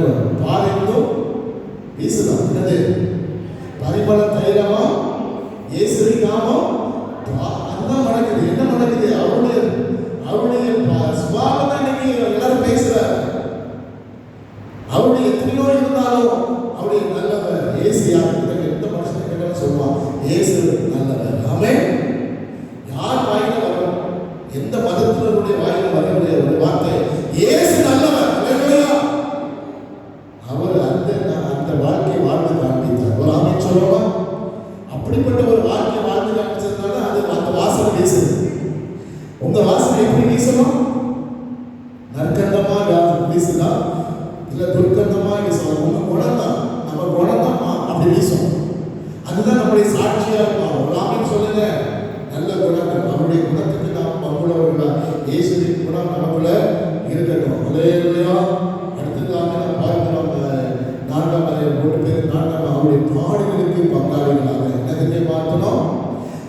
பாரிந்தும் வீசுதான். என்னது பரிமள தைலமா இயேசுவின் நாமம் அதுதான் நடக்குது. என்ன நடக்குது? அவருடைய சுபாவம் தான் இன்னைக்கு எல்லாரும் பேசுறாரு. அவருடைய எத்தனையோ இருந்தாலும் அவருடைய நல்லவர். இயேசு யாருக்கு எந்த மனுஷனுக்கு கேட்டாலும் சொல்லுவான் இயேசு நல்லவர். ஆமென். யார் வாயில வரும்? எந்த மதத்தினருடைய வாயில வரக்கூடிய ஒரு வார்த்தை இயேசு நல்லவர். அல்லேலூயா. அவர் அந்த வாழ்க்கை வாழ்ந்து காண்பித்தார். ஒரு ஆமென் சொல்லுவோம். அப்படிப்பட்ட ஒரு வாழ்க்கை வாழ்ந்து காண்பிச்சதுனால அது அந்த வாசனை வீசுது. உங்க வாசனை எப்படி வீசணும்? நற்கந்தமா வீசுதா இல்ல துர்க்கந்தமா வீசணும்? உங்க குணம் தான், நம்ம குணம் தான் அப்படி வீசும். அதுதான் நம்முடைய சாட்சியா இருக்கும். ஒரு ஆமென் சொல்லுங்க. நல்ல குணங்கள், அவருடைய குணத்துக்கு நாம் பங்குள்ளவர்களா இயேசுவின் குணம் நமக்குள்ள இருக்கட்டும். அல்லேலூயா. அடுத்ததாக நாம் பார்க்கிறோம் 4ஆம் பேர் 4ஆம் அவருடைய பாடுகளுக்கு பங்காளிகளாக என்னதுமே பார்க்கணும்.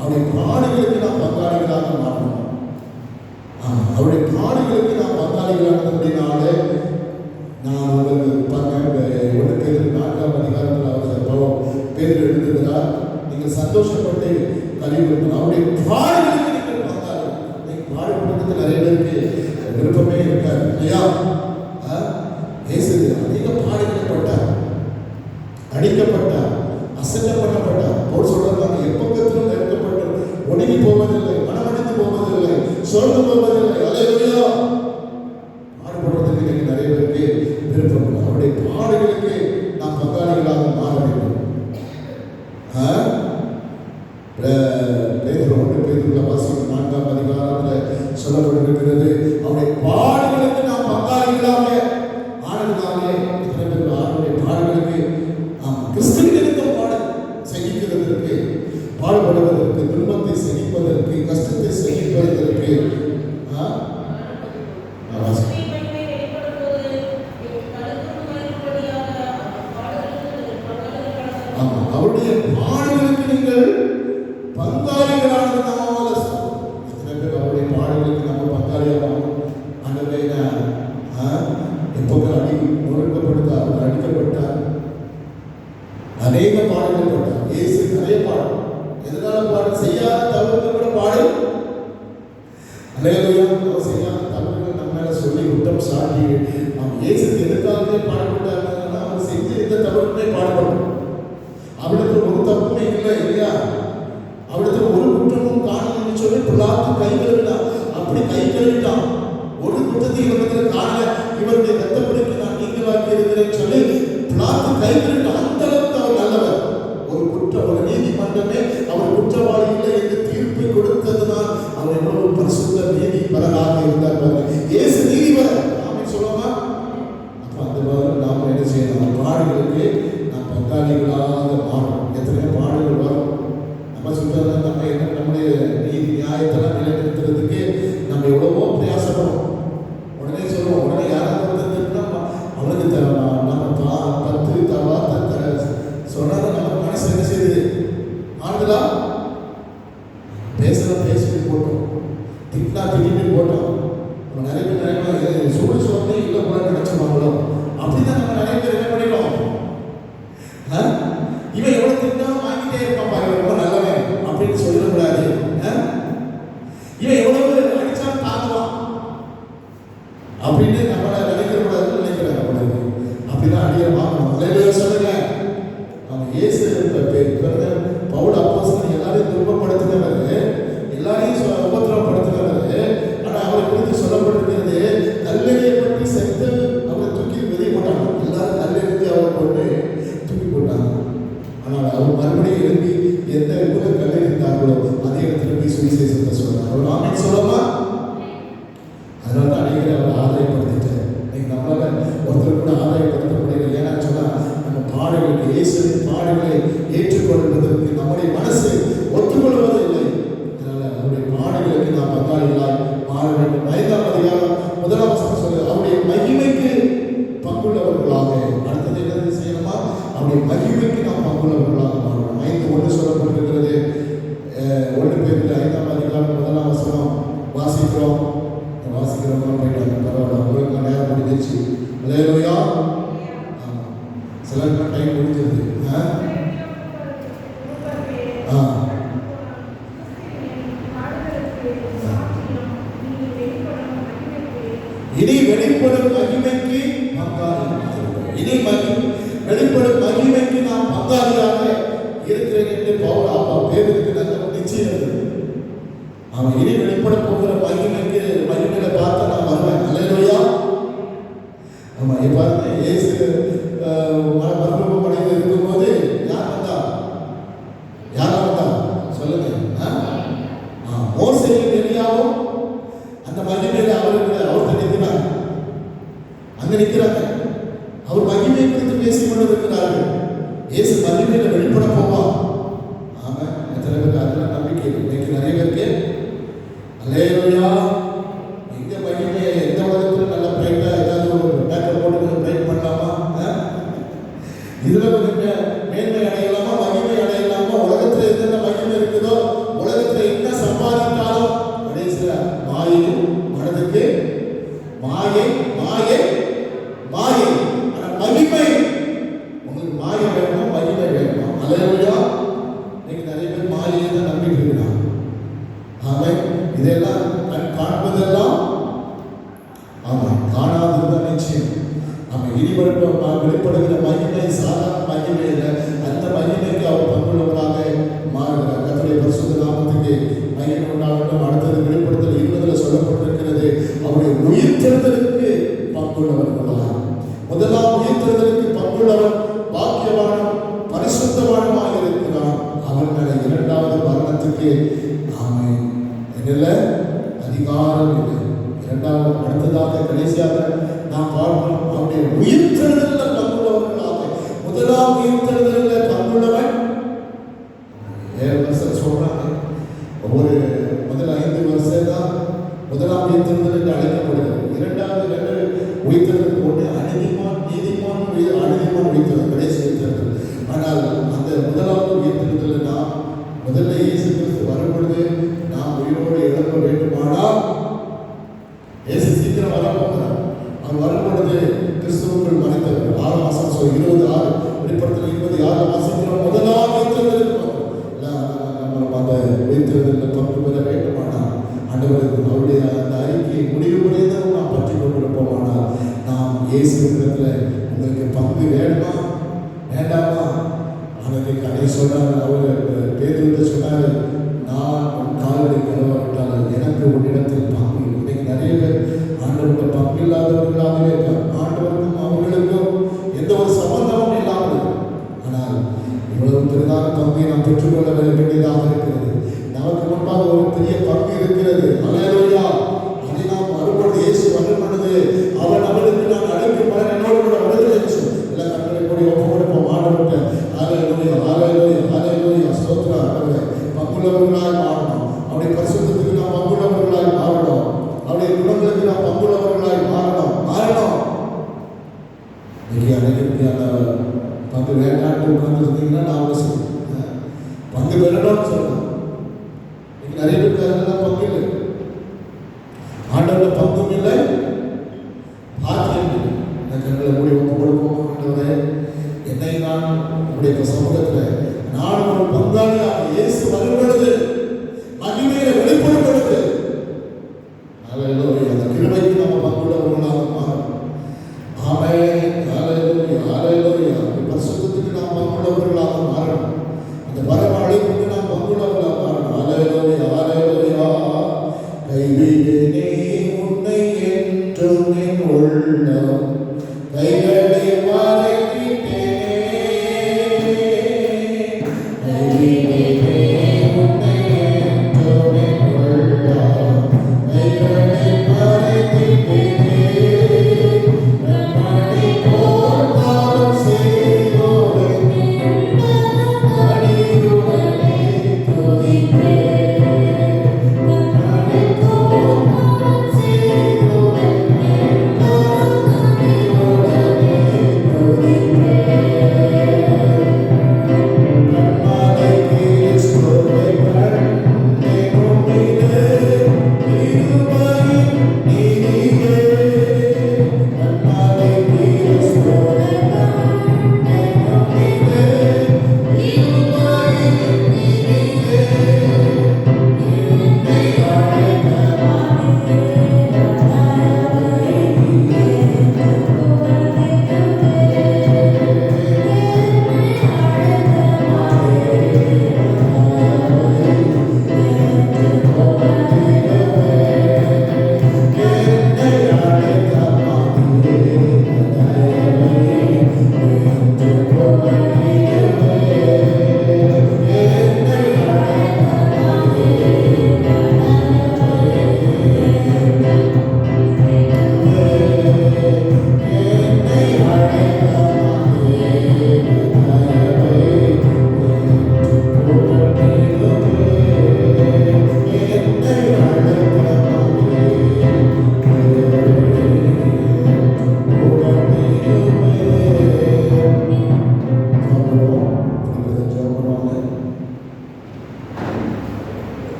அவருடைய பாடுகளுக்கு நாம் பங்காளிகளாக மாற்றணும். அவருடைய பாடுகளுக்கு நாம் பங்காளிகளானதுனாலே நான் உங்களுக்கு 1 பேர் 4ஆம் அதிகாரத்தில் அவர் பேர் எழுதுகிறார். நீங்கள் சந்தோஷப்பட்டு கழிவுறுத்தணும். அவருடைய பாடுகளுக்கு நீங்கள் பங்காளி. பாடுபடுறதுக்கு நிறைய பேருக்கு விருப்பமே இருக்காது இல்லையா? இயேசு அநேக பாடுகளை பட்டார், அடிக்கப்பட்டார், அசட்டை பண்ணப்பட்டார். போர் சொல்றாங்க, எப்பக்கத்திலும் நெருக்கப்பட்டு ஒடுங்கி போவதில்லை, மனமடைந்து போவதில்லை, சோர்ந்து போவதில்லை. அல்லேலூயா. பாடுபடுறதுக்கு இன்னைக்கு நிறைய பேருக்கு விருப்பம் இல்லை. அவருடைய பாடுகளுக்கு நாம் பங்காளிகளாக மாற வேண்டும். பேதுருல வாசிக்கும் 4ஆம் அதிகாரத்தில் சொல்லப்பட்டிருக்கிறது, அவருடைய பாடுகளுக்கு நாம் பங்காளிகளாக ஆனதுனாலே அவருடைய பாடுகளுக்கு கிறிஸ்துவிற்கு சகிக்கிறதற்கு, பாடுபடுவதற்கு, துன்பத்தை சகிப்பதற்கு, கஷ்டத்தை சகிப்பதற்கு அவருடைய பாடுகளுக்கு நீங்கள் பங்காளிகளானதுனால எத்தனை பேர் அவருடைய பாடுகளுக்கு நம்ம பங்காளியாகும்? அங்கே எப்போ நொறுக்கப்படுத்தார், அவர் அடிக்கப்பட்டார், அநேக பாடுகள் பட்டார். இயேசு நிறைய பாடு. எதனால பாடு? செய்யாத தவறுகள் கூட பாடு. அல்லேலூயா. அவர் செய்யாத தவறுகள் நம்ம மேல சொல்லி குற்றம் சாட்டி நாம் இயேசுக்கு எதுக்காகவே பாடுபட்டாருன்னா அவர் செஞ்ச எந்த தவறுமே பாடுபடும். அவளுக்கு ஒரு தப்புமே இல்லை இல்லையா? அவளுக்கு ஒரு குற்றமும் காணலன்னு சொல்லி பிலாத்து கை கழுவினான். அப்படி கை கழுவிட்டான். ஒரு குற்றத்தை இவர்கள் காணல, இவருடைய ரத்தப்படிக்கு நான் நீங்களாக்கி இருக்கிறேன்னு சொல்லி பிலாத்து கை கழுவிட்டான். அந்த அளவுக்கு அவர் நல்லவர். ஒரு நீதிமன்றமே அவர் குற்றவாளி இல்லை என்று தீர்ப்பு கொடுத்ததுனால் அவர் எவ்வளவு பரிசுத்த நீதிபரராக இருந்தார். இயேசு நீதிபரர். நாமே சொல்லமா? அப்ப அந்த நாம என்ன செய்யணும்? பாடுகளுக்கு நாம் பங்காளிகளாக மாறும். எத்தனை பாடுகள் வரும்? நம்ம சொல்றது நம்ம என்ன, நம்முடைய நீதி நியாயத்தெல்லாம் நிலைநிறுத்துறதுக்கு நம்ம எவ்வளவோ பிரயாசப்படும். உடனே சொல்லுவோம், உடனே யாராவது அவனுக்கு நம்ம 10 வார்த்தை சொன்னால நம்ம மனசு என்ன செய்யுது? ஆண்டுதா பேசிட்டு போட்டோம், திட்டிட்டு போட்டோம். நிறைய பேர் சூடு சோதனை இல்லை போல நினைச்சுவாங்களோ, அப்படிதான் நம்ம நிறைய பேர் என்ன பண்ணிடுவோம்? இவன் எவ்வளவு திட்டா வாங்கிட்டே இருப்பான் பாருங்க, ரொம்ப நல்லவன் அப்படின்னு சொல்லக்கூடாது. இவன் எவ்வளவு அடிச்சாலும் தாங்குவான் அப்படின்னு நம்மளை நினைக்கிறக்கூடாதுன்னு நினைக்கிறாங்க. அப்படிதான் அடிய வாங்கணும். சொல்லுங்க, அவன் இயேசு பவுல் அப்போஸ்தலன் எல்லாரையும் துன்பப்படுத்தினவர், எல்லாரையும் உபத்திரவப்படுத்தினவர். ஆனால் அவரை குறித்து சொல்லப்பட்டிருக்கிறது, கல்லெறியை பற்றி செத்து அவரை தூக்கி வெளியே போட்டாங்க. எல்லாரும் கல்லெறிந்து அவர் கொண்டு தூக்கி போட்டாங்க. ஆனால் அவர் மறுபடியும் எழுப்பி எந்த ஊரில் கல்லெறிந்தார்களோ அதே இடத்துல போய் சுவிசேஷத்தை சொன்னார். சிலருக்கு டைம் முடிஞ்சது. இனி வெளிப்படும் மகிமைக்கு பங்காளியாக, இனி வெளிப்படும் மகிமைக்கு நாம் பங்காளியாக இருக்கிறேன் என்று பவுல் அப்பா பேருக்கு நல்ல நிச்சயம். அவன் இனி வெளிப்பட போகிற மகிமையில பார்த்து நான் வருவேன். அல்லேலூயா. ஆமா, பாருங்க, இயேசு மறுரூபம் அடைந்து இருக்கும்போது யார் வந்தா சொல்லுங்க. மோசேயும் எலியாவும் அந்த மகிமையில அவர் நிற்கிறாங்க, அங்க நிற்கிறாங்க. அவர் மகிமை குறித்து பேசிக் கொண்டிருக்கிறார்கள். இயேசு மகிமையில வெளிப்பட போவா. ஆமா, எத்தனை பேருக்கு அதுல நம்பிக்கை இன்னைக்கு நிறைய பேருக்கு. அல்லேலூயா. எங்க மகிமை எந்த உலகத்துல நல்ல பிரைட்டா ஏதாவது ஒரு பேக்கப் போட்டு பிரைட் பண்ணலாமா? இதுல கொஞ்சம் மேன்மை அடையலாமா, மகிமை அடையலாமா? உலகத்துல என்னென்ன மகிமை இருக்குதோ, உலகத்துல என்ன சம்பாதித்தாலும் கடைசியில மாயையும் மனதுக்கு மாயை மாயை மாயை. ஆனா மகிமை உங்களுக்கு மாயை வேணுமா, மகிமை வேணுமா? அல்லேலூயா. இன்னைக்கு நிறைய பேர் மாயையை தான் நம்பிட்டு இருக்கிறாங்க. ஆமாம், இதெல்லாம் காண்பதெல்லாம் காணாததுதான் நிச்சயம். இனி வெளிப்படுகிற மகிமை சாதாரண மகிமை இல்லை. அந்த மகிமைக்கு அவர் பங்குள்ளவராக மாறுகிறார். கர்த்தருடைய பரிசுத்த நாமத்துக்கு மகிமை உண்டாகட்டும். அடுத்தது வெளிப்படுத்தல் 20 சொல்லப்பட்டிருக்கிறது, அவருடைய உயிர்த்தெழுதலுக்கு பங்குள்ளவர்களாக. முதலாம் உயிர்த்தெழுதலுக்கு பங்குள்ளவன் பாக்கியவானும் பரிசுத்தவானுமாக இருக்கிறான். அவன் மேல இரண்டாவது மரணத்துக்கு அதிகாரம் இல்லை. இரண்டாவது அடுத்ததாக கடைசியாக நாம் பார்க்கிறோம், அவருடைய உயிர்த்தெழுதலில் பங்குள்ளவர்களாக. முதலாம் உயிர்த்தெழுதலில் பங்குள்ளவன் 7 வருஷம் சொல்றாங்க. ஒவ்வொரு முதல் 5 வருஷம் தான் முதலாம் உயிர்த்தெழுதல் என்று அழைக்கப்படுகிறது. இரண்டாவது 2 உயிர்த்தெழுதல் ஒன்று அநீதிமான் உயிர்த்தெழுதல், கடைசி உயிர்த்தெழுதல். ஆனால் அந்த முதலாவது உயிர்த்தெழுதல் நாம் முதல்ல இயேசு கிறிஸ்து வரும்பொழுது நாம் உயிரோடு எழுப்ப வேண்டுமானால், இயேசு சீக்கிரம் வரப்போகிறார். அவர் வரும்பொழுது கிறிஸ்துவுக்குள் மறைத்தவர் 6 மாசம் 26 வெளிப்படுத்தல் 26 வாசிக்கிறோம். முதலாம் உயிர்த்தெழுதலுக்கு நம்ம அந்த உயிர்த்தெழுதலில் பங்கு பெற வேண்டுமானால், ஆண்டவருக்கு அவருடைய அந்த அறிக்கையை முடிவு முறையதான் நாம் பற்றி கொண்டிருப்போமானால், நாம் இயேசு இடத்துல உங்களுக்கு பங்கு வேண்டுமா வேண்டாமா? அதற்கு கடை சொன்னார். அவர் பேதுருவிட்ட சொன்னார், நான் உன் கால்களை கழுவாவிட்டால் எனக்கு உன்னிடத்தில் பங்கு. இன்னைக்கு நிறைய பேர் ஆண்டவர்கிட்ட பங்கு இல்லாதவர்களாகவே இருக்கார். ஆண்டவருக்கும் அவர்களுக்கும் எந்த ஒரு சம்பந்தமும் இல்லாமல். ஆனால் இவ்வளவு பெரிதான பங்கை நாம் பெற்றுக்கொள்ள வேண்டியதாக இருக்கிறது. நமக்கு முன்பாக ஒரு பெரிய பங்கு இருக்கிறது. அல்லேலூயா. அதை நாம் மறுபடி இயேசு வரும்பொழுது அவன் அவனுக்கு நான் அழைக்கும் பலன் என்னோடு கூட வருகிறது என்று எல்லா கட்டளை கூடி ஒப்பு கொடுப்போம். ஆண்டவர்கிட்ட ஹல்லேலூயா ஹல்லேலூயா ஹல்லேலூயா ஸ்தோத்திரம். ஆண்டவரே, பங்குள்ளவர்களாய் மாறணும். அவருடைய பரிசுத்தத்துக்கு நாம் பங்குள்ளவர்களாய் மாறணும். அவருடைய குணங்களுக்கு நாம் பங்குள்ளவர்களாய் மாறணும். நீங்க அனைவருக்கு அந்த பங்கு வேண்டான்னு உட்கார்ந்து இருந்தீங்கன்னா நான் சொல்லுவேன், பங்கு வேணும்னு சொல்லணும். இன்னைக்கு நிறைய பேருக்கு அதெல்லாம் பங்கு இல்லை. ஆண்டவர்ல பங்கும் இல்லை, பாக்கியம் இல்லை. கண்களை மூடி ஒப்பு கொடுப்போம். ஆண்டவரே, என்னை நான் உங்களுடைய சமூகத்தில் நான் ஒரு பங்காளியாக இயேசு வரும்பொழுது மகிமையில வெளிப்படும் பொழுது